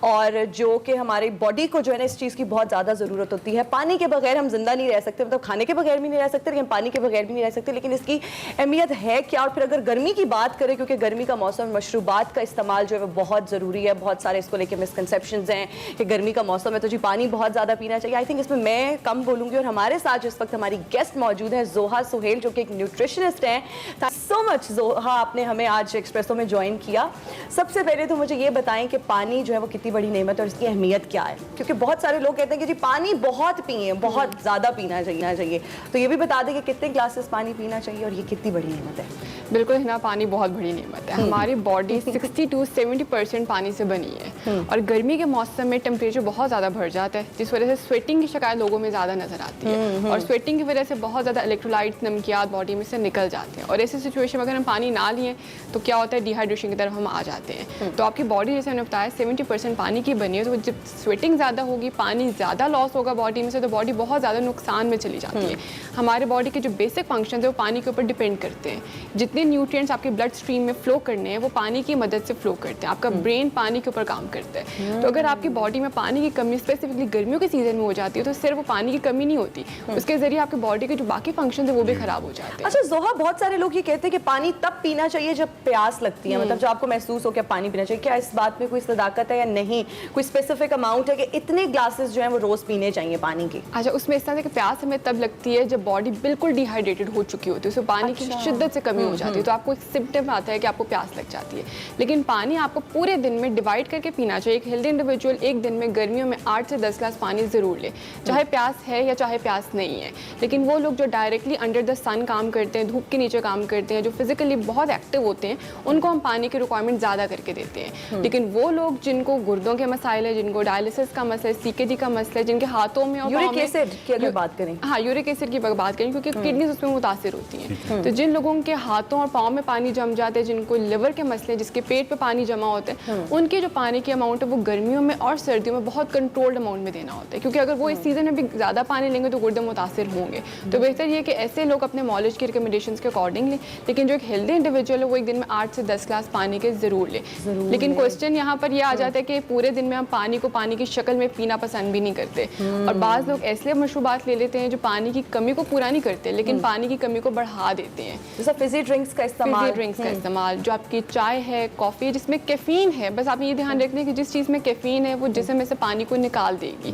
और जो कि हमारी बॉडी को जो है ना इस चीज़ की बहुत ज़्यादा ज़रूरत होती है। पानी के बगैर हम जिंदा नहीं रह सकते, मतलब खाने के बगैर भी नहीं रह सकते, लेकिन पानी के बगैर भी नहीं रह सकते। लेकिन इसकी अहमियत है क्या? और फिर अगर गर्मी की बात करें, क्योंकि गर्मी का मौसम, मशरूबात का इस्तेमाल जो है वो बहुत ज़रूरी है। बहुत सारे इसको लेकर मिसकंसेप्शंस हैं कि गर्मी का मौसम है तो जी पानी बहुत ज़्यादा पीना चाहिए। आई थिंक इसमें मैं कम बोलूँगी। और हमारे साथ इस वक्त हमारी गेस्ट मौजूद है जोहा सुहेल, जो कि एक न्यूट्रिशनिस्ट हैं। थैंक सो मच जोहा, आपने हमें आज एक्सप्रेसो में ज्वाइन किया। सबसे पहले तो मुझे ये बताएं कि पानी जो है वो कितनी बड़ी नेमत है और इसकी अहमियत क्या है, क्योंकि बहुत सारे लोग कहते हैं कि जी पानी बहुत पिए, बहुत ज़्यादा पीना चाहिए। तो ये भी बता दें कि कितने ग्लासेस पानी पीना चाहिए और ये कितनी बड़ी नेमत है। बिल्कुल हिना, पानी बहुत बड़ी नेमत है। हमारी बॉडी 60 to 70% पानी से बनी है, और गर्मी के मौसम में टेम्परेचर बहुत ज़्यादा बढ़ जाता है, जिस वजह से स्वेटिंग की शिकायत लोगों में ज़्यादा नजर आती है, और स्वेटिंग की वजह से बहुत ज़्यादा इलेक्ट्रोलाइट्स, नमकियात बॉडी में से निकल जाते हैं। और ऐसी सिचुएशन में अगर हम पानी ना लिए तो क्या होता है, डिहाइड्रेशन की तरफ हम आ जाते हैं। तो आपकी बॉडी, जैसे मैंने बताया, 70% पानी की बनी है, तो जब स्वेटिंग ज़्यादा होगी, पानी ज़्यादा लॉस होगा बॉडी में से, तो बॉडी बहुत ज़्यादा नुकसान में चली जाती है। हमारे बॉडी के जो बेसिक फंक्शन है वो पानी के ऊपर डिपेंड करते हैं। जितने न्यूट्रिएंट्स आपके ब्लड स्ट्रीम में फ्लो करने हैं वो पानी की मदद से फ्लो करते हैं। आपका ब्रेन पानी के ऊपर काम करता है। तो अगर आपकी बॉडी में पानी की कमी स्पेसिफिकली गर्मियों के सीजन में हो जाती है, तो सिर्फ वो पानी की कमी नहीं होती, उसके जरिए आपकी बॉडी के जो बाकी फंक्शन है वो भी खराब हो जाते हैं। अच्छा जोहा, बहुत सारे लोग ये कहते हैं कि पानी तब पीना चाहिए जब प्यास लगती है, मतलब जब आपको महसूस हो कि पानी पीना चाहिए। क्या इस बात में कोई सदाकत है या नहीं? कोई स्पेसिफिक अमाउंट है कि इतने ग्लासेस जो है वो रोज पीने चाहिए पानी की? अच्छा, उसमें इस तरह से प्यास हमें तब लगती है जब बॉडी बिल्कुल डिहाइड्रेटेड हो चुकी होती है, उसमें पानी की शिद्दत से कमी हो जाती है, तो आपको एक सिम्टम आता है कि आपको प्यास लग जाती है। लेकिन पानी आपको पूरे दिन में डिवाइड करके पीना चाहिए। एक हेल्दी इंडिविजुअल एक दिन में गर्मियों में 8 से 10 ग्लास पानी ज़रूर ले, चाहे प्यास है या चाहे प्यास नहीं है। लेकिन वो लोग जो डायरेक्टली अंडर द सन काम करते हैं, धूप के नीचे काम करते हैं, जो फिजिकली बहुत एक्टिव होते हैं, उनको हम पानी की रिक्वायरमेंट ज़्यादा करके देते हैं। लेकिन वो लोग जिनको गुर्दों के मसाइल है, जिनको डायलिसिस का मसला है, सीकेजी का मसला है, जिनके हाथों में और यूरिक एसिड की अगर बात करें, हाँ यूरिक एसिड की बात करें, क्योंकि किडनीज उसमें मुतासिर होती हैं। तो जिन लोगों के हाथों और पाँव में पानी जम जाते हैं, जिनको लिवर के मसले, जिसके पेट पे पानी जमा होते हैं, उनके जो पानी की अमाउंट है वो गर्मियों में और सर्दियों में बहुत कंट्रोल्ड अमाउंट में देना होता है, क्योंकि अगर वो इस सीजन में भी ज़्यादा पानी लेंगे तो गुर्दे मुतासिर होंगे। तो बेहतर ये कि ऐसे लोग अपने मॉलेज की रिकमेंडेशंस के अकॉर्डिंग लें। लेकिन जो एक हेल्दी इंडिविजुअल है वो एक दिन में 8 से 10 ग्लास पानी के ज़रूर ले। लेकिन क्वेश्चन यहाँ पर यह आ जाता है कि पूरे दिन में हम पानी को पानी की शक्ल में पीना पसंद भी नहीं करते, और बाज़ लोग ऐसे मशरूबात ले लेते हैं जो पानी की कमी को पूरा नहीं करते लेकिन पानी की कमी को बढ़ा देते हैं, जैसे फिजी ड्रिंक्स का इस्तेमाल, जो आपकी चाय है, कॉफ़ी, जिसमें कैफीन है। बस आप ये ध्यान रखते हैं कि जिस चीज़ में कैफीन है वो जिस्म में से पानी को निकाल देगी,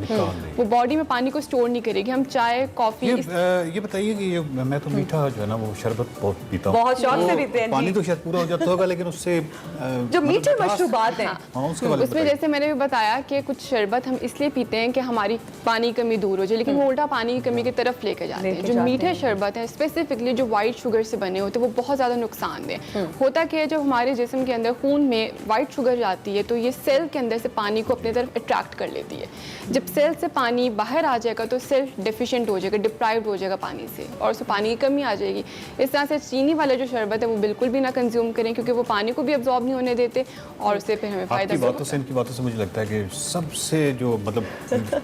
वो बॉडी में पानी को स्टोर नहीं करेगी। हम चाय, कॉफ़ी, ये बताइए कि मैं तो मीठा जो है ना वो शरबत बहुत पीता हूँ, बहुत बहुत शौक से वो पीते हैं पानी जी। तो शायद पूरा हो जाता होगा, लेकिन उससे जो मीठे मशरूबात हैं उसके बारे में उसमें बताइए। जैसे मैंने भी बताया कि कुछ शरबत हम इसलिए पीते हैं कि हमारी पानी की कमी दूर हो जाए, लेकिन वो उल्टा पानी की कमी की तरफ लेके जाते हैं। जो मीठे शरबत हैं स्पेसिफिकली जो वाइट शुगर से बने होते हैं वो बहुत ज़्यादा नुकसानदेह होता क्या है, जब हमारे जिस्म के अंदर खून में वाइट शुगर जाती है तो ये सेल के अंदर से पानी को अपनी तरफ अट्रैक्ट कर लेती है। जब सेल से पानी बाहर आ जाएगा तो सेल डेफिशिएंट हो जाएगा, डिप्राइव्ड हो जाएगा पानी से, और उसमें पानी की कमी आ जाएगी। इस तरह से चीनी वाला जो शरबत है वो बिल्कुल भी ना कंज्यूम करें, क्योंकि वो पानी को भी अब्जॉर्ब नहीं होने देते और उससे फिर हमें फायदा आपकी बातों से, इनकी बातों से मुझे लगता है कि सबसे जो मतलब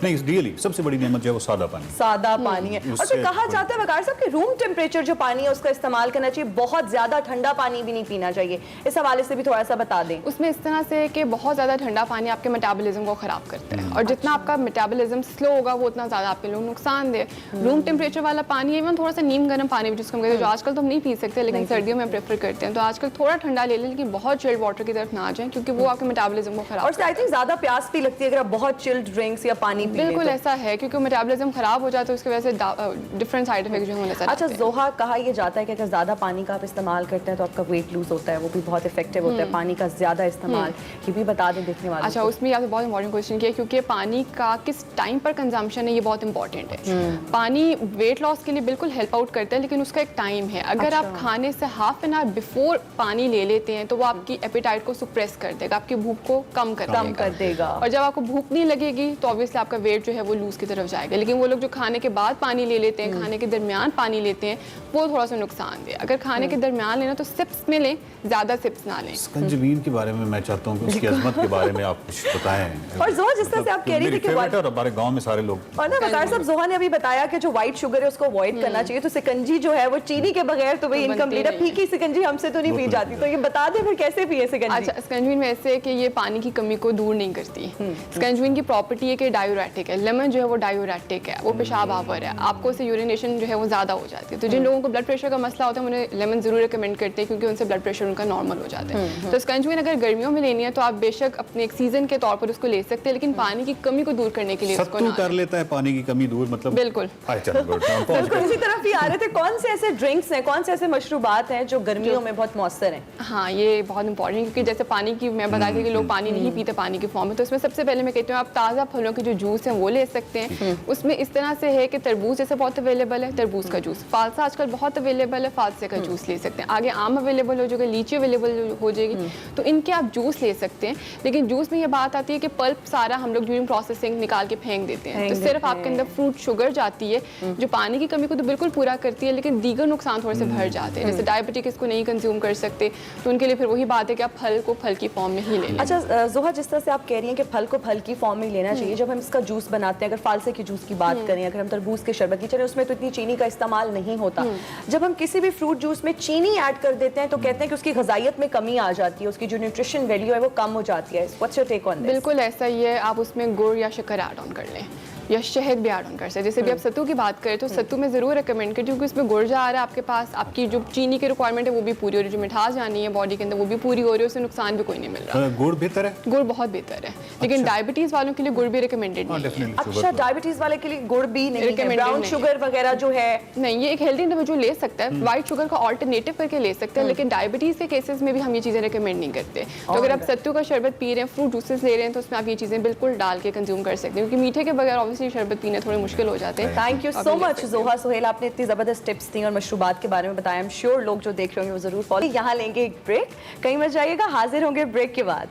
नहीं रियली सबसे बड़ी नेमत जो है वो सादा पानी। सादा पानी है। और फिर कहा जाता है वकार साहब कि रूम टेम्परेचर जो पानी है उसका इस्तेमाल करना चाहिए, बहुत ज्यादा ठंडा पानी भी नहीं पीना चाहिए। इस हवाले से भी थोड़ा सा बता दें। उसमें इस तरह से कि बहुत ज़्यादा ठंडा पानी आपके मेटाबॉलिज्म को ख़राब करता है, और जितना आपका मेटाबॉलिज्म स्लो होगा वो उतना ज़्यादा आपके लिए नुकसानदेह। रूम टेम्परेचर वाला पानी, इवन थोड़ा सा नीम गर्म पानी भी जिसको हम कहते हैं, जो आजकल तो हम नहीं पी सकते लेकिन सर्दियों में प्रेफर करते हैं, तो आजकल थोड़ा ठंडा ले लें, लेकिन बहुत चिल्ड वाटर की तरफ ना आ जाएं, क्योंकि वो आपके मेटाबॉलिज्म को खराब और आई थिंक ज्यादा प्यास भी लगती है अगर आप बहुत चिल्ड ड्रिंक्स या पानी पी लें बिल्कुल तो। ऐसा है, क्योंकि मेटाबॉलिज्म खराब हो जाता है, उसकी वजह से डिफरेंट साइड इफेक्ट जो होने अच्छा जोहा, कहा यह जाता है कि अगर ज्यादा पानी का आप इस्तेमाल करते हैं तो आपका वेट लूज होता है, वो भी बहुत इफेक्टिव होता है पानी का ज्यादा इस्तेमाल, ये भी बता दें देखने वालों अच्छा, उसमें आपने बहुत इंपॉर्टेंट क्वेश्चन किया, क्योंकि पानी का किस टाइम पर कंजम्पशन है ये बहुत इंपॉर्टेंट है। पानी वेट लॉस के लिए बिल्कुल हेल्प आउट करता है, लेकिन उसका एक टाइम है। अगर आप खाने से हाफ एन आवर बिफोर पानी ले लेते हैं तो वो आपकी एपेटाइट को सुप्रेस कर देगा, आपकी भूख को कम कर देगा। और जब आपको भूख नहीं लगेगी तो ऑब्वियसली आपका वेट जो है वो लूज की तरफ जाएगा। लेकिन वो लोग जो खाने के बाद पानी ले लेते हैं, खाने के दरमियान पानी लेते हैं, वो थोड़ा सा नुकसान दे। अगर खाने के दरमियान लेना तो सिप्स में लें, ज्यादा सिप्स ना लें। स्कंजबीन के बारे में मैं चाहता हूँ कि उसकी अजमत के बारे में आप कुछ बताएं। और जोहा, जिस तरह से आप कह रही थी कि और हमारे गांव में सारे लोग, और ना वकार साहब, जोहा ने अभी बताया कि जो व्हाइट शुगर है उसको अवॉइड करना चाहिए, तो सिकंजी जो है वो चीनी के बगैर तो भाई इनकम्प्लीट है। फीकी सिकंजी हमसे तो नहीं पी जाती, तो ये बता दें फिर कैसे पिए सिकंजी। अच्छा, स्कंजवीन में ऐसे है कि ये पानी की कमी को दूर नहीं करती। स्कंजवीन की प्रॉपर्टी है कि डायूरेटिक है, लेमन जो है वो डायूरेटिक है, वो पेशाब आवर है, आपको उससे यूरिनेशन जो है वो ज़्यादा हो जाती है। तो जिन लोगों को ब्लड प्रेशर का मसला होता है उन्हें लेमन ज़रूर रिकमेंड करते हैं, क्योंकि उनसे ब्लड प्रेशर उनका नॉर्मल हो जाता है। तो स्कंजवीन अगर गर्मियों में लेनी है तो आप बेशक अपने एक सीजन के तौर पर उसको ले सकते हैं, लेकिन पानी की कमी को दूर करने के लिए उसको सत्तू कर लेता है पानी की कमी दूर, मतलब बिल्कुल। बिल्कुल इसी तरफ ही आ रहे थे। कौन से ऐसे ड्रिंक्स हैं, कौन से ऐसे मशरूबात हैं जो गर्मियों में बहुत मौसर हैं? हाँ, ये बहुत इंपॉर्टेंट, क्योंकि जैसे पानी की मैं बता थी कि लोग पानी नहीं पीते पानी के फॉर्म में, तो इसमें सबसे पहले मैं कहती हूँ आप ताज़ा फलों के जो जूस हैं वो ले सकते हैं। उसमें इस तरह से है कि तरबूज जैसे बहुत अवेलेबल है, तरबूज का जूस, फालसा आजकल बहुत अवेलेबल है, फालसे का जूस ले सकते हैं। आगे आम अवेलेबल हो जाएगा, लीची अवेलेबल हो जाएगी, तो इनके आप जूस ले सकते हैं। लेकिन जूस में ये बात आती है कि पल्प सारा हम लोग ड्यूरिंग प्रोसेसिंग निकाल के फेंक देते हैं, तो सिर्फ आपके अंदर फ्रूट शुगर जाती है जो पानी की कमी को तो बिल्कुल पूरा करती है, लेकिन दीगर नुकसान थोड़े से भर जाते हैं। जैसे डायबिटिक इसको नहीं कंज्यूम कर सकते, तो उनके लिए फिर वही बात है कि आप फल को फल की फॉर्म में ही ले लें। अच्छा जोहा, जिस तरह से आप कह रही हैं कि फल को फल की फॉर्म में लेना चाहिए, जब हम इसका जूस बनाते हैं, अगर फालसे की जूस की बात करें, अगर हम तरबूज के शरबत की, चले उसमें तो इतनी चीनी का इस्तेमाल नहीं होता, जब हम किसी भी फ्रूट जूस में चीनी ऐड कर देते हैं तो कहते हैं कि उसकी ग़िज़ाइयत में कमी आ जाती है, उसकी जो न्यूट्रिशन वैल्यू है वो कम हो जाती है। What's your take on this? बिल्कुल ऐसा ही है, आप उसमें गुड़ या शक्कर ऐड ऑन कर लें या शहद भी ऐड ऑन कर सकते हैं। जैसे भी आप सत्तू की बात करें तो सत्तू में ज़रूर रिकमेंड करें, क्योंकि उसमें गुड़ जा रहा है आपके पास, आपकी जो चीनी की रिक्वायरमेंट है वो भी पूरी हो रही है, जो मिठास जानी है बॉडी के अंदर वो भी पूरी हो रही है, उससे नुकसान भी कोई नहीं मिल रहा। गुड़ बेहतर है? गुड़ बहुत बेहतर है, लेकिन डायबिटीज़ वालों के लिए गुड़ भी रिकमेंडेड नहीं है। अच्छा, डायबिटीज़ वाले के लिए गुड़ भी नहीं है, ब्राउन शुगर वगैरह जो है नहीं, ये एक हेल्दी इंडिविजुअल ले सकता है, व्हाइट शुगर का ऑल्टरनेटिव करके ले सकते हैं, लेकिन डायबिटीज़ के केसेस में भी हम ये चीज़ें रिकमेंड नहीं करते। तो अगर आप सत्तू का शरबत पी रहे हैं, फ्रूट जूसेस ले रहे हैं, तो उसमें आप ये चीज़ें बिल्कुल डाल के कंज्यूम कर सकते हैं, क्योंकि मीठे के बगैर ऑब्वियसली शरबत पीने थोड़े मुश्किल हो जाते हैं। थैंक यू सो मच जोहा सुहेल, आपने इतनी ज़बरदस्त टिप्स दी और मशरूबात के बारे में बताया। आई एम श्योर लोग जो देख रहे होंगे वो ज़रूर फॉलो। यहाँ लेंगे एक ब्रेक, कहीं मत जाइएगा, हाजिर होंगे ब्रेक के बाद।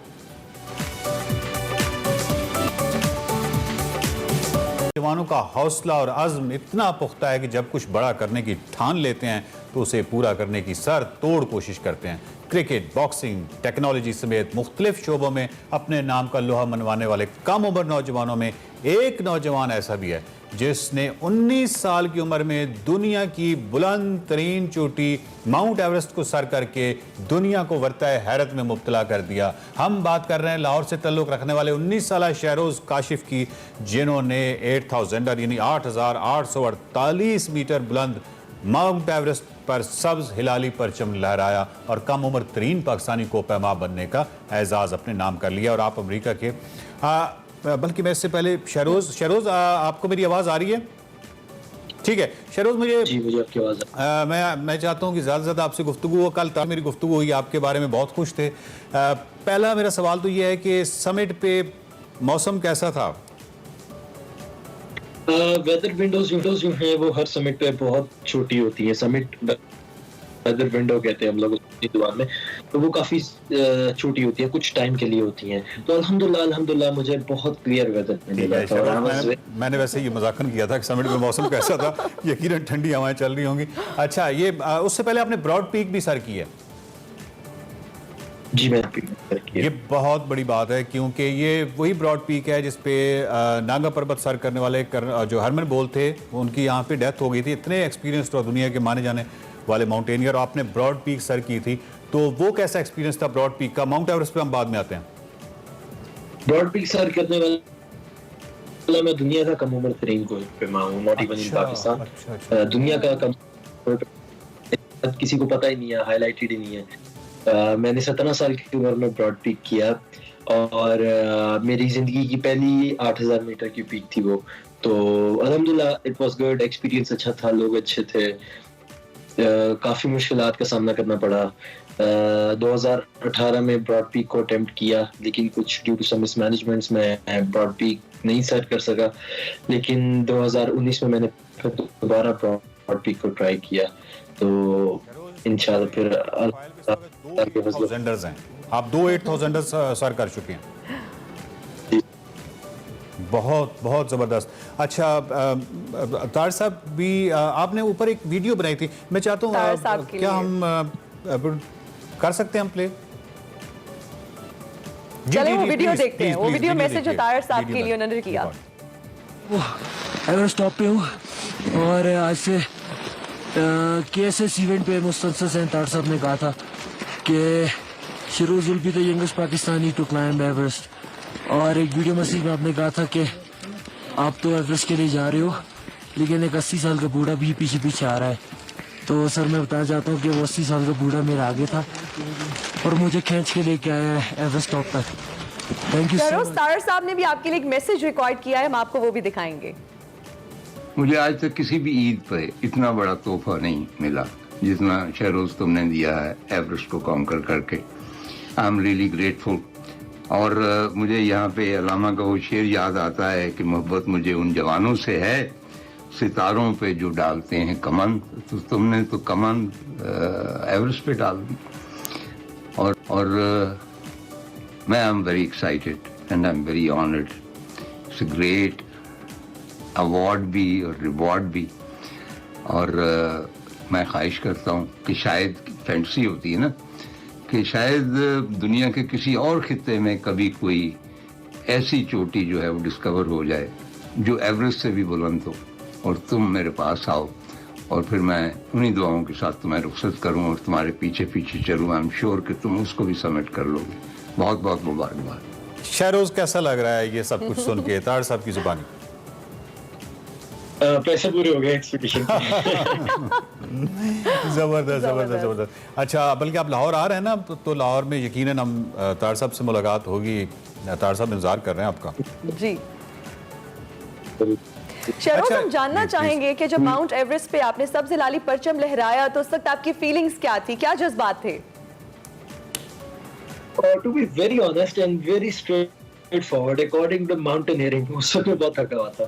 जवानों का हौसला और अज़्म इतना पुख्ता है कि जब कुछ बड़ा करने की ठान लेते हैं तो उसे पूरा करने की सर तोड़ कोशिश करते हैं। क्रिकेट, बॉक्सिंग, टेक्नोलॉजी समेत मुख्तलिफ शोबों में अपने नाम का लोहा मनवाने वाले कम उम्र नौजवानों में एक नौजवान ऐसा भी है जिसने 19 साल की उम्र में दुनिया की बुलंद तरीन चोटी माउंट एवरेस्ट को सर करके दुनिया को वर्ताए हैरत में मुब्तला कर दिया। हम बात कर रहे हैं लाहौर से तल्लुक़ रखने वाले 19 साला शहरोज़ काशिफ की, जिन्होंने 8000 यानी 8848 मीटर बुलंद माउंट एवरेस्ट पर सब्ज हिलाली परचम लहराया और कम उम्र तरीन पाकिस्तानी को पैमा बनने का एजाज़ अपने नाम कर लिया। और आप अमेरिका के बल्कि मैं इससे पहले शहरोज़, आपको मेरी आवाज़ आ रही है? ठीक है शहरोज, मुझे आपकी आवाज़ मैं चाहता हूँ कि ज़्यादा से ज़्यादा आपसे गुफ्तगू हो। कल तक मेरी गुफ्तगू हुई, आपके बारे में बहुत खुश थे। पहला मेरा सवाल तो ये है कि समिट पे मौसम कैसा था? वेदर विंडोज जो हैं वो हर समिट पे बहुत छोटी होती है। समिट वेदर विंडो कहते हैं हम लोग उसकी दुकान में, तो वो काफ़ी छोटी होती है, कुछ टाइम के लिए होती हैं। तो अल्हम्दुलिल्लाह मुझे बहुत क्लियर वेदर मिला था। मैंने वैसे ये मजाकन किया था कि समिट में मौसम कैसा था, यकीनन ठंडी हवाएं चल रही होंगी। अच्छा, ये उससे पहले आपने ब्रॉड पीक भी सर की है? जी मैं ये बहुत बड़ी बात है, क्योंकि ये वही ब्रॉड पीक है जिसपे नागा पर्वत सर करने वाले जो हरमन बोल थे, उनकी यहाँ पे डेथ हो गई थी। इतने एक्सपीरियंस्ड और दुनिया के माने जाने वाले माउंटेनियर, और आपने ब्रॉड पीक सर की थी, तो वो कैसा एक्सपीरियंस था ब्रॉड पीक का? माउंट एवरेस्ट पे हम बाद में आते हैं। ब्रॉड पीक सर करने वाला मैं दुनिया का कम उम्र तरीन कोई पैमा हूँ, नॉट इवन इन पाकिस्तान। दुनिया का कम किसी को पता ही नहीं है, हाईलाइटेड ही नहीं है। मैंने 17 साल की उम्र में ब्रॉड पीक किया, और मेरी जिंदगी की पहली 8000 मीटर की पीक थी वो। तो अल्हम्दुलिल्लाह इट वाज गुड, एक्सपीरियंस अच्छा था, लोग अच्छे थे। काफ़ी मुश्किलात का सामना करना पड़ा। 2018 में ब्रॉड पीक को अटेम्प्ट किया, लेकिन कुछ ड्यू टू सम मिसमैनेजमेंट्स में ब्रॉड पीक नहीं सर कर सका। लेकिन 2019 में मैंने फिर दोबारा ब्रॉड पीक को ट्राई किया, तो इंशाल्लाह फिर आप 2 8000 सर कर चुके हैं। बहुत बहुत ज़बरदस्त। अच्छा तार साहब भी आपने ऊपर एक वीडियो बनाई थी, मैं चाहता हूँ क्या हम कर सकते हैं हम प्ले? चलिए वो वीडियो देखते हैं। वो वीडियो मैसेज तार साहब के लिए उन्होंने किया। एवरेस्ट टॉप पे हूँ, और आज से KSS इवेंट पे मुस्तंसर से तार साहब ने कहा था कि Shehroze will be the youngest Pakistani to climb Everest, और एक वीडियो मैसेज में आपने कहा था कि आप तो एवरेस्ट के लिए जा रहे हो, लेकिन एक 80 साल का बूढ़ा भी पीछे पीछे आ रहा है। तो सर मैं बताना चाहता हूँ कि वो 80 साल का बूढ़ा मेरे आगे था और मुझे खींच के लेके आया है एवरेस्ट टॉप तक। Thank you. तार साहब ने भी आपके लिए एक मैसेज रिकॉर्ड किया है, हम आपको वो भी दिखाएंगे। मुझे आज तक किसी भी ईद पे इतना बड़ा तोहफा नहीं मिला जितना शहरोज तुमने दिया है एवरेस्ट को कॉन्कर करके। I am really grateful. और मुझे यहाँ पे अलामा का वो शेर याद आता है कि मोहब्बत मुझे उन जवानों से है सितारों पे जो डालते हैं कमन। तो तुमने तो कमन एवरेस्ट पे डाल दी। और मैं I am very excited and I am very honoured. It's a great award भी और रिवॉर्ड भी। और मैं ख्वाहिश करता हूँ कि शायद फैंटेसी होती है ना कि शायद दुनिया के किसी और खित्ते में कभी कोई ऐसी चोटी जो है वो डिस्कवर हो जाए जो एवरेस्ट से भी बुलंद हो, और तुम मेरे पास आओ और फिर मैं उन्हीं दुआओं के साथ तुम्हें रुखसत करूं और तुम्हारे पीछे पीछे चलूं। आई एम श्योर कि तुम उसको भी समिट कर लोगे। बहुत बहुत मुबारकबाद। शहरोज कैसा लग रहा है ये सब कुछ सुन के तार साहब की जुबानी? पैसे पूरे हो गए एक्सपेक्टेशन। जबरदस्त जबरदस्त जबरदस्त। अच्छा, बल्कि आप लाहौर आ रहे हैं ना, तो लाहौर में यकीनन हम तार साहब से मुलाकात होगी। तार साहब इंतजार कर रहे हैं आपका। जी शहरोज, हम जानना चाहेंगे कि जब माउंट एवरेस्ट पे आपने सबसे लाली परचम लहराया तो उस वक्त आपकी फीलिंग्स क्या थी, क्या जज्बात थे? To be very honest and very straightforward, according to mountaineering उस वक्त बहुत थका हुआ था।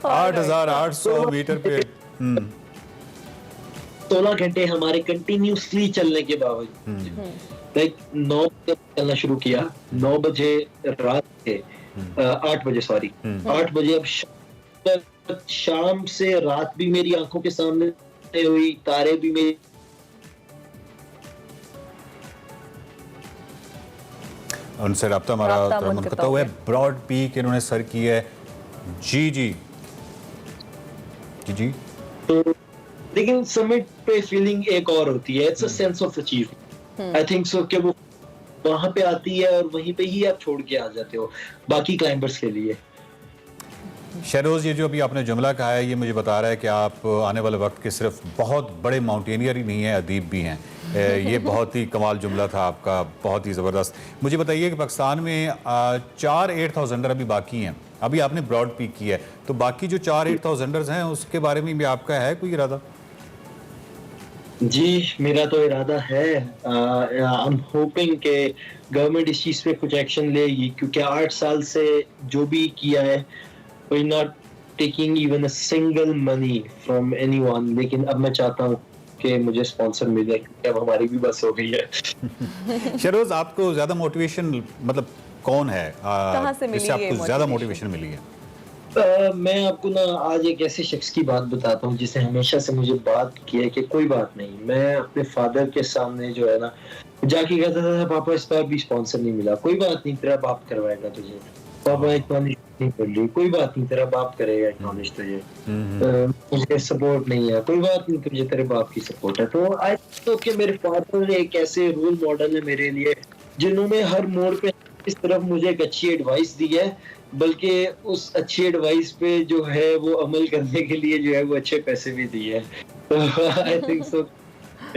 8800 मीटर पे 16 घंटे हमारे कंटिन्यूसली चलने के बावजूद, लाइक 9 बजे चलना शुरू किया, 9 बजे रात के 8 बजे 8 बजे अब शाम से रात भी मेरी आंखों के सामने हुई, तारे भी मेरी। उनसे रब्ता हमारा मुनक़ता हुआ है। ब्रॉड पीक इन्होंने सर की है। जी जी जी जी। लेकिन समिट पे फीलिंग एक और होती है, it's a sense of achievement. I think so कि वो वहां पे आती है और वहीं पे ही आप छोड़ के आ जाते हो बाकी क्लाइंबर्स के लिए। शहरोज, ये जो अभी आपने जुमला कहा है ये मुझे बता रहा है कि आप आने वाले वक्त के सिर्फ बहुत बड़े माउंटेनियर ही नहीं हैं, अदीब भी हैं। ये बहुत ही कमाल जुमला था आपका, बहुत ही ज़बरदस्त। मुझे बताइए कि पाकिस्तान में 4 8000 अभी बाकी हैं, अभी आपने ब्रॉड पीक की है, तो बाकी जो 4 8,000ers हैं उसके बारे में भी आपका है कोई इरादा? जी मेरा तो इरादा है। आई एम होपिंग कि गवर्नमेंट इस चीज़ पे कुछ एक्शन लेगी, क्योंकि 8 साल से जो भी किया है we not taking even a single money from anyone. लेकिन अब मैं चाहता हूँ कि मुझे स्पॉन्सर मिले, क्योंकि अब हमारी भी बस हो गई है। शहरोज, आपको ज़्यादा मोटिवेशन मतलब कौन है कहाँ से मिली जिससे आपको ये ज़्यादा motivation? मोटिवेशन मिली है? मैं आपको ना आज एक ऐसे शख्स की बात बताता हूँ जिसने हमेशा से मुझे बात की है कि कोई बात नहीं, मैं अपने फादर के सामने जो है ना जाके कहता था पापा इस बार भी स्पॉन्सर नहीं मिला, कोई बात नहीं तेरा बाप करवाएगा तुझे, पापा एक्नॉलेज नहीं कर ली, कोई बात नहीं तेरा बाप करेगा एक्नॉलेज तुझे, मुझे सपोर्ट नहीं है, कोई बात नहीं तुझे तेरे बाप की सपोर्ट है। तो आज तो कि मेरे फादर एक ऐसे रोल मॉडल है मेरे लिए जिन्होंने हर मोड़ पे इस तरफ मुझे एक अच्छी एडवाइस दी है, बल्कि उस अच्छी एडवाइस पे जो है वो अमल करने के लिए जो है वो अच्छे पैसे भी दिए हैं। तो I think so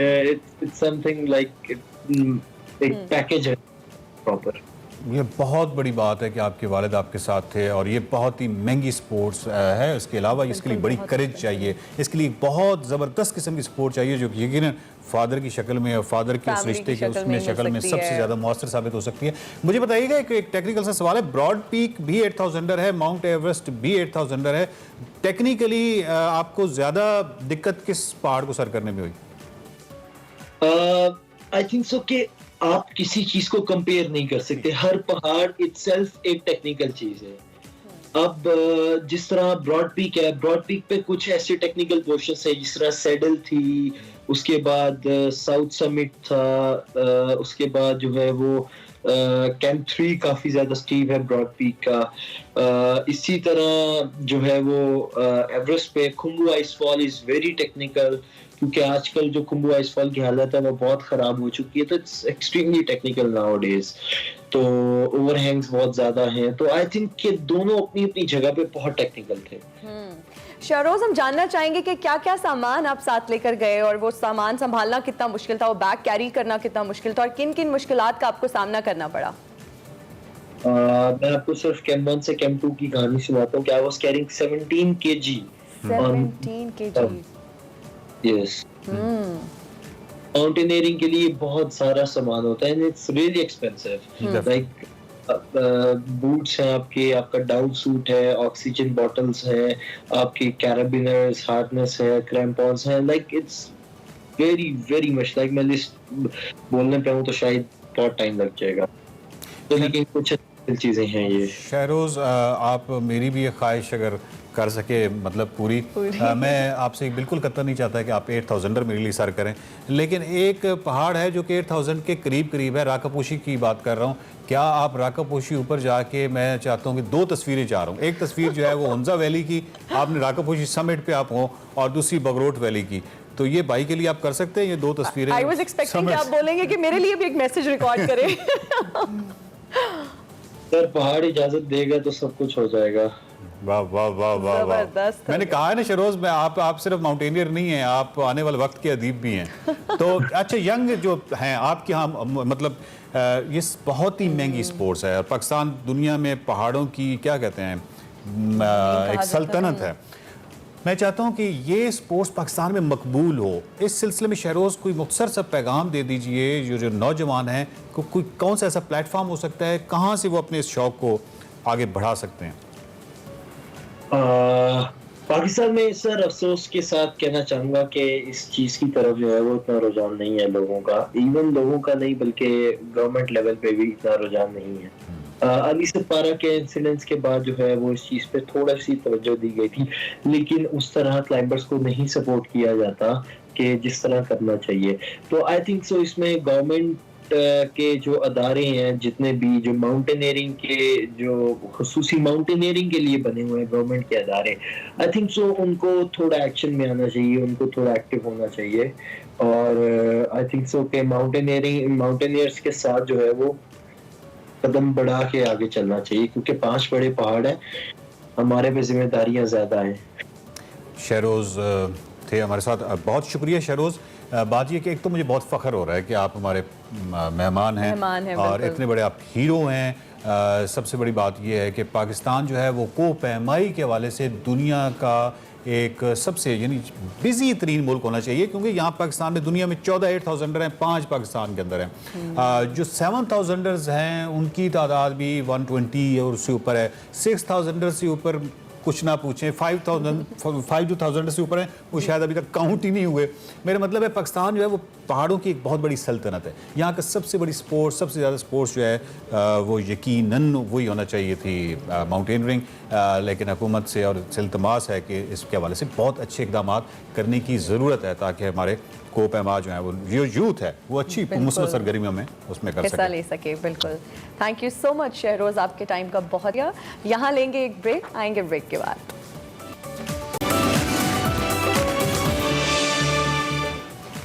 it's something like एक पैकेज है प्रॉपर। ये बहुत बड़ी बात है कि आपके वालिद आपके साथ थे, और ये बहुत ही महंगी स्पोर्ट्स है। इसके अलावा इसके लिए बड़ी करेज चाहिए, इसके लिए बहुत ज़बरदस्त किस्म की सपोर्ट चाहिए जो कि यकीनन फादर की शक्ल में और फादर के उस रिश्ते के उसमें शक्ल में सबसे ज़्यादा मौसर साबित हो सकती है। मुझे बताइएगा एक टेक्निकल सा सवाल है, ब्रॉड पीक भी 8,000 है, माउंट एवरेस्ट भी 8,000 है, टेक्निकली आपको ज़्यादा दिक्कत किस पहाड़ को सर करने में हुई? आई थिंक सो कि आप किसी चीज को कंपेयर नहीं कर सकते, हर पहाड़ इटसेल्फ एक टेक्निकल चीज है। अब जिस तरह ब्रॉड पीक है, ब्रॉड पीक पे कुछ ऐसे टेक्निकल पोर्शंस है जिस तरह सैडल थी, उसके बाद साउथ समिट था, उसके बाद जो है वो कैंप 3 काफी ज्यादा स्टीव है ब्रॉड पीक का। इसी तरह जो है वो एवरेस्ट पे Khumbu icefall is very technical, क्योंकि आजकल जो खुम्बू आइसफॉल की हालत है वो बहुत खराब हो चुकी है, तो इट्स एक्सट्रीमली टेक्निकल नाउअडेज, तो ओवरहैंग्स बहुत ज्यादा हैं। तो आई थिंक कि दोनों अपनी अपनी जगह पे बहुत टेक्निकल थे। शहरोज, हम जानना चाहेंगे कि क्या क्या सामान आप साथ लेकर गए और वो सामान संभालना कितना मुश्किल था, वो बैग कैरी करना कितना मुश्किल था, और किन किन मुश्किलात का आपको सामना करना पड़ा? मैं आपको सिर्फ कैंप 1 से कैंप 2 की कहानी सुनाता हूँ कि I was carrying 17 kg 17 kg। Yes, mountaineering के लिए बहुत सारा सामान होता है and it's really expensive. Like boots हैं आपके, आपका डाउन सूट है, ऑक्सीजन बॉटल्स है, आपके कैराबिनर्स, हार्नेस है, क्रैम्पॉन्स हैं, like it's very very much. Like मैं लिस्ट बोलने पे हूँ तो शायद बहुत टाइम लग जाएगा, तो लेकिन कुछ चीजें हैं ये। शहरोज, आप मेरी भी एक ख्वाहिश अगर कर सके मतलब पूरी मैं आपसे बिल्कुल कतई नहीं चाहता कि आप 8,000 मेरे लिए सर करें, लेकिन एक पहाड़ है जो कि 8,000 के करीब करीब है, राकापोशी की बात कर रहा हूँ। क्या आप राकापोशी ऊपर जाके, मैं चाहता हूँ कि 2 तस्वीरें चाह रहा हूँ, एक तस्वीर जो है वो हुंजा वैली की, आपने राकापोशी समिट पे आप हो, और दूसरी बगरोट वैली की। तो ये भाई के लिए आप कर सकते हैं ये 2 तस्वीरें? आई वाज एक्सपेक्टिंग कि आप बोलेंगे कि मेरे लिए भी एक मैसेज रिकॉर्ड करें। सर पहाड़ इजाजत देगा तो सब कुछ हो जाएगा। वाह वाह वाह वाह वाह, मैंने कहा है ना शहरोज, मैं आप सिर्फ माउंटेनियर नहीं हैं, आप आने वाले वक्त के अदीब भी हैं। तो अच्छा, यंग जो हैं आपके यहाँ, मतलब ये बहुत ही महंगी स्पोर्ट्स है, और पाकिस्तान दुनिया में पहाड़ों की क्या कहते हैं एक सल्तनत है। मैं चाहता हूँ कि ये स्पोर्ट्स पाकिस्तान में मकबूल हो। इस सिलसिले में शहरोज कोई मुख्तसर सा पैगाम दे दीजिए जो नौजवान हैं, कोई कौन सा ऐसा प्लेटफॉर्म हो सकता है, कहाँ से वो अपने इस शौक़ को आगे बढ़ा सकते हैं? पाकिस्तान में सर अफसोस के साथ कहना चाहूँगा कि इस चीज़ की तरफ जो है वो इतना रुझान नहीं है लोगों का, इवन लोगों का नहीं बल्कि गवर्नमेंट लेवल पे भी इतना रुझान नहीं है। अली सपारा के इंसिडेंट्स के बाद जो है वो इस चीज़ पे थोड़ा सी तवज्जो दी गई थी, लेकिन उस तरह क्लाइंबर्स को नहीं सपोर्ट किया जाता कि जिस तरह करना चाहिए। तो आई थिंक सो इसमें गवर्नमेंट के जो अदारे हैं, जितने भी जो माउंटेनियरिंग के जो खुसूसी माउंटेनियरिंग के लिए बने हुए हैं गवर्नमेंट के अदारे, आई थिंक सो उनको थोड़ा एक्शन में आना चाहिए, उनको थोड़ा एक्टिव होना चाहिए। और आई थिंक सो कि माउंटेनियर्स के साथ जो है वो कदम बढ़ा के आगे चलना चाहिए, क्योंकि 5 बड़े पहाड़ हैं, हमारे पे जिम्मेदारियां ज्यादा हैं। शहरोज थे हमारे साथ, बहुत शुक्रिया शहरोज। बात ये कि एक तो मुझे बहुत फ़ख्र हो रहा है कि आप हमारे मेहमान हैं और इतने बड़े आप हीरो हैं, सबसे बड़ी बात यह है कि पाकिस्तान जो है वो को-पैमाई के हवाले से दुनिया का एक सबसे यानी बिजी तरीन मुल्क होना चाहिए, क्योंकि यहाँ पाकिस्तान में दुनिया में 14 8,000 हैं, 5 पाकिस्तान के अंदर हैं। जो 7,000 हैं उनकी तादाद भी 120 और उससे ऊपर है। 6,000 से ऊपर कुछ ना पूछें, 5,000 से ऊपर हैं वो शायद अभी तक काउंट ही नहीं हुए। मेरा मतलब है पाकिस्तान जो है वो पहाड़ों की एक बहुत बड़ी सल्तनत है। यहाँ का सबसे बड़ी स्पोर्ट्स, सबसे ज़्यादा स्पोर्ट्स जो है वो यकीनन वही होना चाहिए थी, माउंटेनरिंग। लेकिन हुकूमत से और इल्तमास है कि इसके हवाले से बहुत अच्छे इकदाम करने की ज़रूरत है, ताकि हमारे को-पैमा जो है वो जो यूथ है वो अच्छी मुस्बत सरगर्मियों में उसमें कर हिस्सा ले सके। बिल्कुल, thank you so much Shahroz, आपके टाइम का बहुत। यहाँ लेंगे एक ब्रेक, आएंगे ब्रेक के बाद।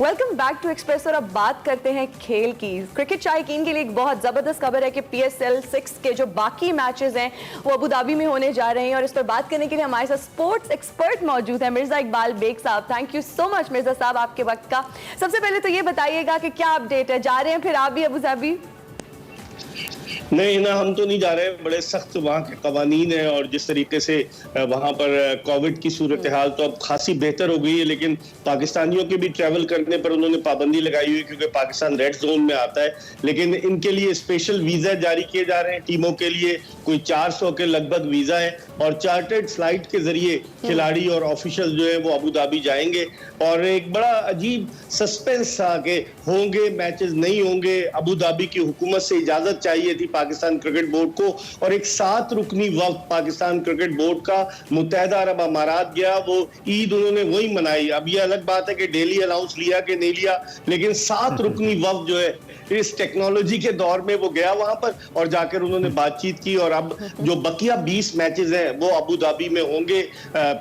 वेलकम बैक टू एक्सप्रेस और अब बात करते हैं खेल की। क्रिकेट शायकीन के लिए एक बहुत ज़बरदस्त खबर है कि PSL 6 के जो बाकी मैचेस हैं वो अबू धाबी में होने जा रहे हैं, और इस पर बात करने के लिए हमारे साथ स्पोर्ट्स एक्सपर्ट मौजूद है मिर्ज़ा इकबाल बेग साहब। Thank you so much Mirza साहब आपके वक्त का। सबसे पहले तो ये बताइएगा कि क्या अपडेट है, जा रहे हैं फिर आप भी अबू धाबी? नहीं ना, हम तो नहीं जा रहे। बड़े सख्त वहाँ के कवानीन हैं, और जिस तरीके से वहाँ पर कोविड की सूरत हाल तो अब खासी बेहतर हो गई है, लेकिन पाकिस्तानियों के भी ट्रैवल करने पर उन्होंने पाबंदी लगाई हुई है, क्योंकि पाकिस्तान रेड जोन में आता है। लेकिन इनके लिए स्पेशल वीजा जारी किए जा रहे हैं टीमों के लिए, कोई 400 के लगभग वीजा है, और चार्टर्ड फ्लाइट के जरिए खिलाड़ी और ऑफिशियल जो है वो अबू धाबी जाएंगे। और एक बड़ा अजीब सस्पेंस था कि होंगे मैचेस नहीं होंगे। अबू धाबी की हुकूमत से इजाजत चाहिए थी पाकिस्तान क्रिकेट बोर्ड को, और एक 7 रुकनी वक्त पाकिस्तान क्रिकेट बोर्ड का मुत्तहदा अरब अमारात गया। वो ईद उन्होंने वही मनाई। अब ये अलग बात है कि डेली अलाउंस लिया कि नहीं लिया, लेकिन 7 रुकनी वक्त जो है इस टेक्नोलॉजी के दौर में वो गया वहां पर, और जाकर उन्होंने बातचीत की। और अब जो बकिया 20 मैचेस हैं वो अबू धाबी में होंगे।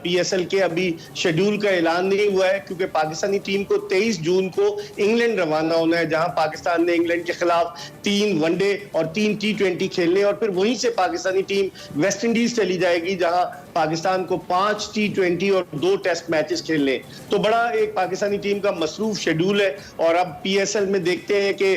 PSL के अभी शेड्यूल का ऐलान नहीं हुआ है, क्योंकि पाकिस्तानी टीम को 23 जून को इंग्लैंड रवाना होना है, जहां पाकिस्तान ने इंग्लैंड के खिलाफ 3 वनडे और 3 T20 खेलने, और फिर वहीं से पाकिस्तानी टीम वेस्ट इंडीज चली जाएगी, जहां पाकिस्तान को 5 T20 और 2 टेस्ट मैचेस खेलने। तो बड़ा एक पाकिस्तानी टीम का मसरूफ शेड्यूल है। और अब PSL में देखते हैं कि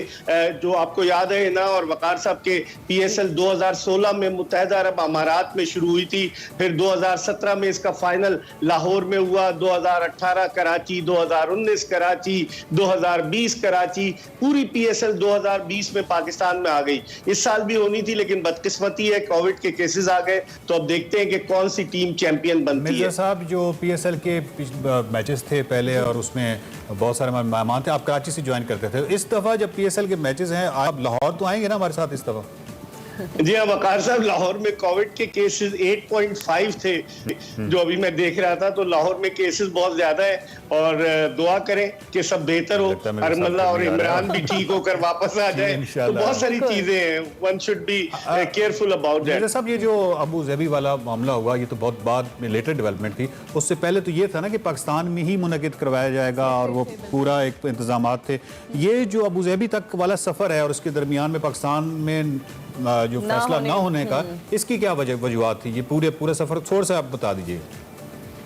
जो आपको याद है ना, और वकार साहब के PSL 2016 में मुत्तहदा अरब अमारात में शुरू हुई थी, फिर 2017 में इसका फाइनल लाहौर में हुआ, 2018 कराची, 2019 कराची, 2020 कराची, पूरी PSL 2020 में पाकिस्तान में आ गई। इस साल भी होनी थी, लेकिन बदकिस्मती है कोविड के केसेस आ गए। तो अब देखते हैं कि कौन सी टीम चैंपियन बनती है। साहब, जो PSL के मैचेस थे पहले और उसमें बहुत सारे मेहमान थे, आप कराची से ज्वाइन करते थे, इस दफा जब PSL के मैचेस हैं आप लाहौर तो आएंगे ना हमारे साथ इस दफा? जी हाँ वकार साहब, लाहौर में कोविड के केसेस 8.5 थे जो अभी मैं देख रहा था, तो लाहौर में केसेस बहुत ज्यादा है। और दुआ करें कि सब बेहतर हो, अरमल्ला और इमरान भी ठीक होकर वापस आ जाए। तो बहुत सारी चीजें हैं, one should be careful about that. साहब, ये जो अबू धाबी वाला मामला हुआ ये तो बहुत बाद में लेटर डेवलपमेंट थी। उससे पहले तो ये था ना कि पाकिस्तान में ही मुनक़िद करवाया जाएगा, और वो पूरा एक इंतजामात थे। ये जो अबू धाबी तक वाला सफर है और उसके दरमियान में पाकिस्तान में जो फैसला ना होने का, इसकी क्या वजूहत थी? ये पूरा सफर थोड़ा सा आप बता दीजिए।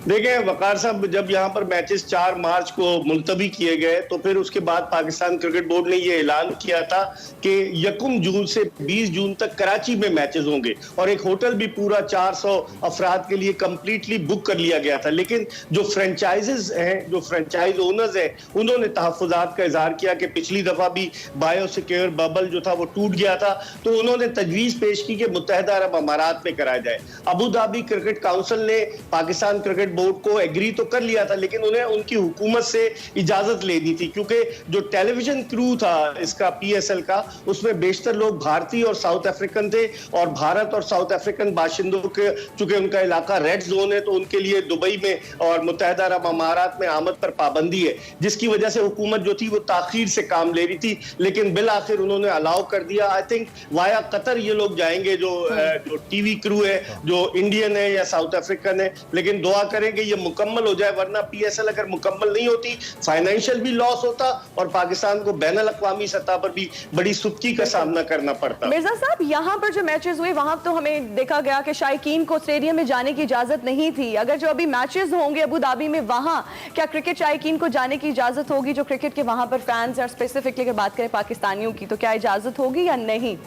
देखिए वकार साहब, जब यहाँ पर मैचेस 4 मार्च को मुलतवी किए गए, तो फिर उसके बाद पाकिस्तान क्रिकेट बोर्ड ने ये ऐलान किया था कि 1 जून से 20 जून तक कराची में मैचेस होंगे, और एक होटल भी पूरा 400 अफराद के लिए कंप्लीटली बुक कर लिया गया था। लेकिन जो फ्रेंचाइजेस हैं, जो फ्रेंचाइज ओनर्स हैं, उन्होंने तहफ़्फ़ुज़ात का इजहार किया कि पिछली दफा भी बायोसिक्योर बबल जो था वो टूट गया था, तो उन्होंने तजवीज़ पेश की कि मुत्तहदा अरब अमारात में कराया जाए। अबू धाबी क्रिकेट काउंसिल ने पाकिस्तान क्रिकेट बोर्ड को एग्री तो कर लिया था, लेकिन उन्हें उनकी हुकूमत से इजाजत लेनी थी, क्योंकि जो टेलीविजन क्रू था इसका PSL का, उसमें बेशतर लोग भारतीय और साउथ अफ्रीकन थे, और भारत और साउथ अफ्रीकन बाशिंदों के चूंकि उनका इलाका रेड जोन है, तो उनके लिए दुबई में और मुत्तहदा अरब अमारात में आमद पर पाबंदी है, जिसकी वजह से हुकूमत जो थी वो ताखीर से काम ले रही थी। लेकिन बिल आखिर उन्होंने अलाउ कर दिया। आई थिंक वाया कतर ये लोग जाएंगे, जो टीवी क्रू है, जो इंडियन है या साउथ अफ्रीकन है। लेकिन दुआ करेंगे ये मुकम्मल हो जाए, वरना PSL अगर मुकम्मल नहीं होती, फाइनेंशियल भी लॉस होता, और पाकिस्तान को बैनुल अक़वामी सतह पर भी बड़ी सुस्ती का सामना करना पड़ता। मिर्जा साहब, यहाँ पर जो मैचेस हुए वहां तो हमें देखा गया कि शायकीन को स्टेडियम में जाने की इजाजत नहीं थी। अगर जो अभी मैचेस होंगे अबू धाबी में, वहां क्या क्रिकेट शायकीन को जाने की इजाजत होगी? जो क्रिकेट के वहां पर फैंस और स्पेसिफिकली अगर बात करें पाकिस्तानियों की, तो क्या इजाजत होगी या नहीं?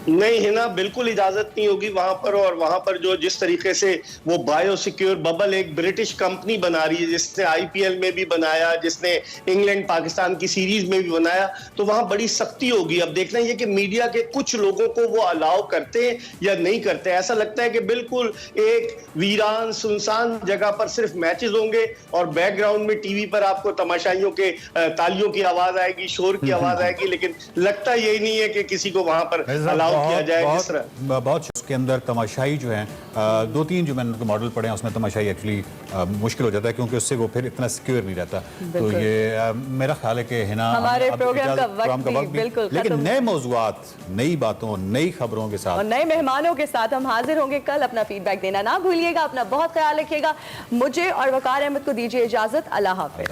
नहीं है ना, बिल्कुल इजाजत नहीं होगी वहां पर। और वहां पर जो जिस तरीके से वो बायो सिक्योर बबल एक ब्रिटिश कंपनी बना रही है, जिसने आईपीएल में भी बनाया, जिसने इंग्लैंड पाकिस्तान की सीरीज में भी बनाया, तो वहां बड़ी सख्ती होगी। अब देखना ये कि मीडिया के कुछ लोगों को वो अलाउ करते हैं या नहीं करते। ऐसा लगता है कि बिल्कुल एक वीरान सुनसान जगह पर सिर्फ मैचेस होंगे और बैकग्राउंड में टीवी पर आपको तमाशाइयों के तालियों की आवाज आएगी, शोर की आवाज आएगी, लेकिन लगता यही नहीं है कि किसी को वहां पर अलाउ किया जाए। जिस तरह बहुत उसके अंदर तमाशाई जो है, 2-3 जो मैंने मॉडल पढ़े हैं उसमें तमाशाई एक्चुअली मुश्किल हो जाता है, क्योंकि उससे वो फिर इतना सिक्योर नहीं रहता। तो ये मेरा ख्याल है कि हिना हमारे प्रोग्राम का वक्त बिल्कुल, लेकिन नए मौजूआत, नई बातों, नई खबरों के साथ और नए मेहमानों के साथ हम हाजिर होंगे कल। अपना फीडबैक देना ना भूलिएगा, अपना बहुत ख्याल रखिएगा। मुझे और वकार अहमद को दीजिए इजाजत। अल्लाह हाफिज।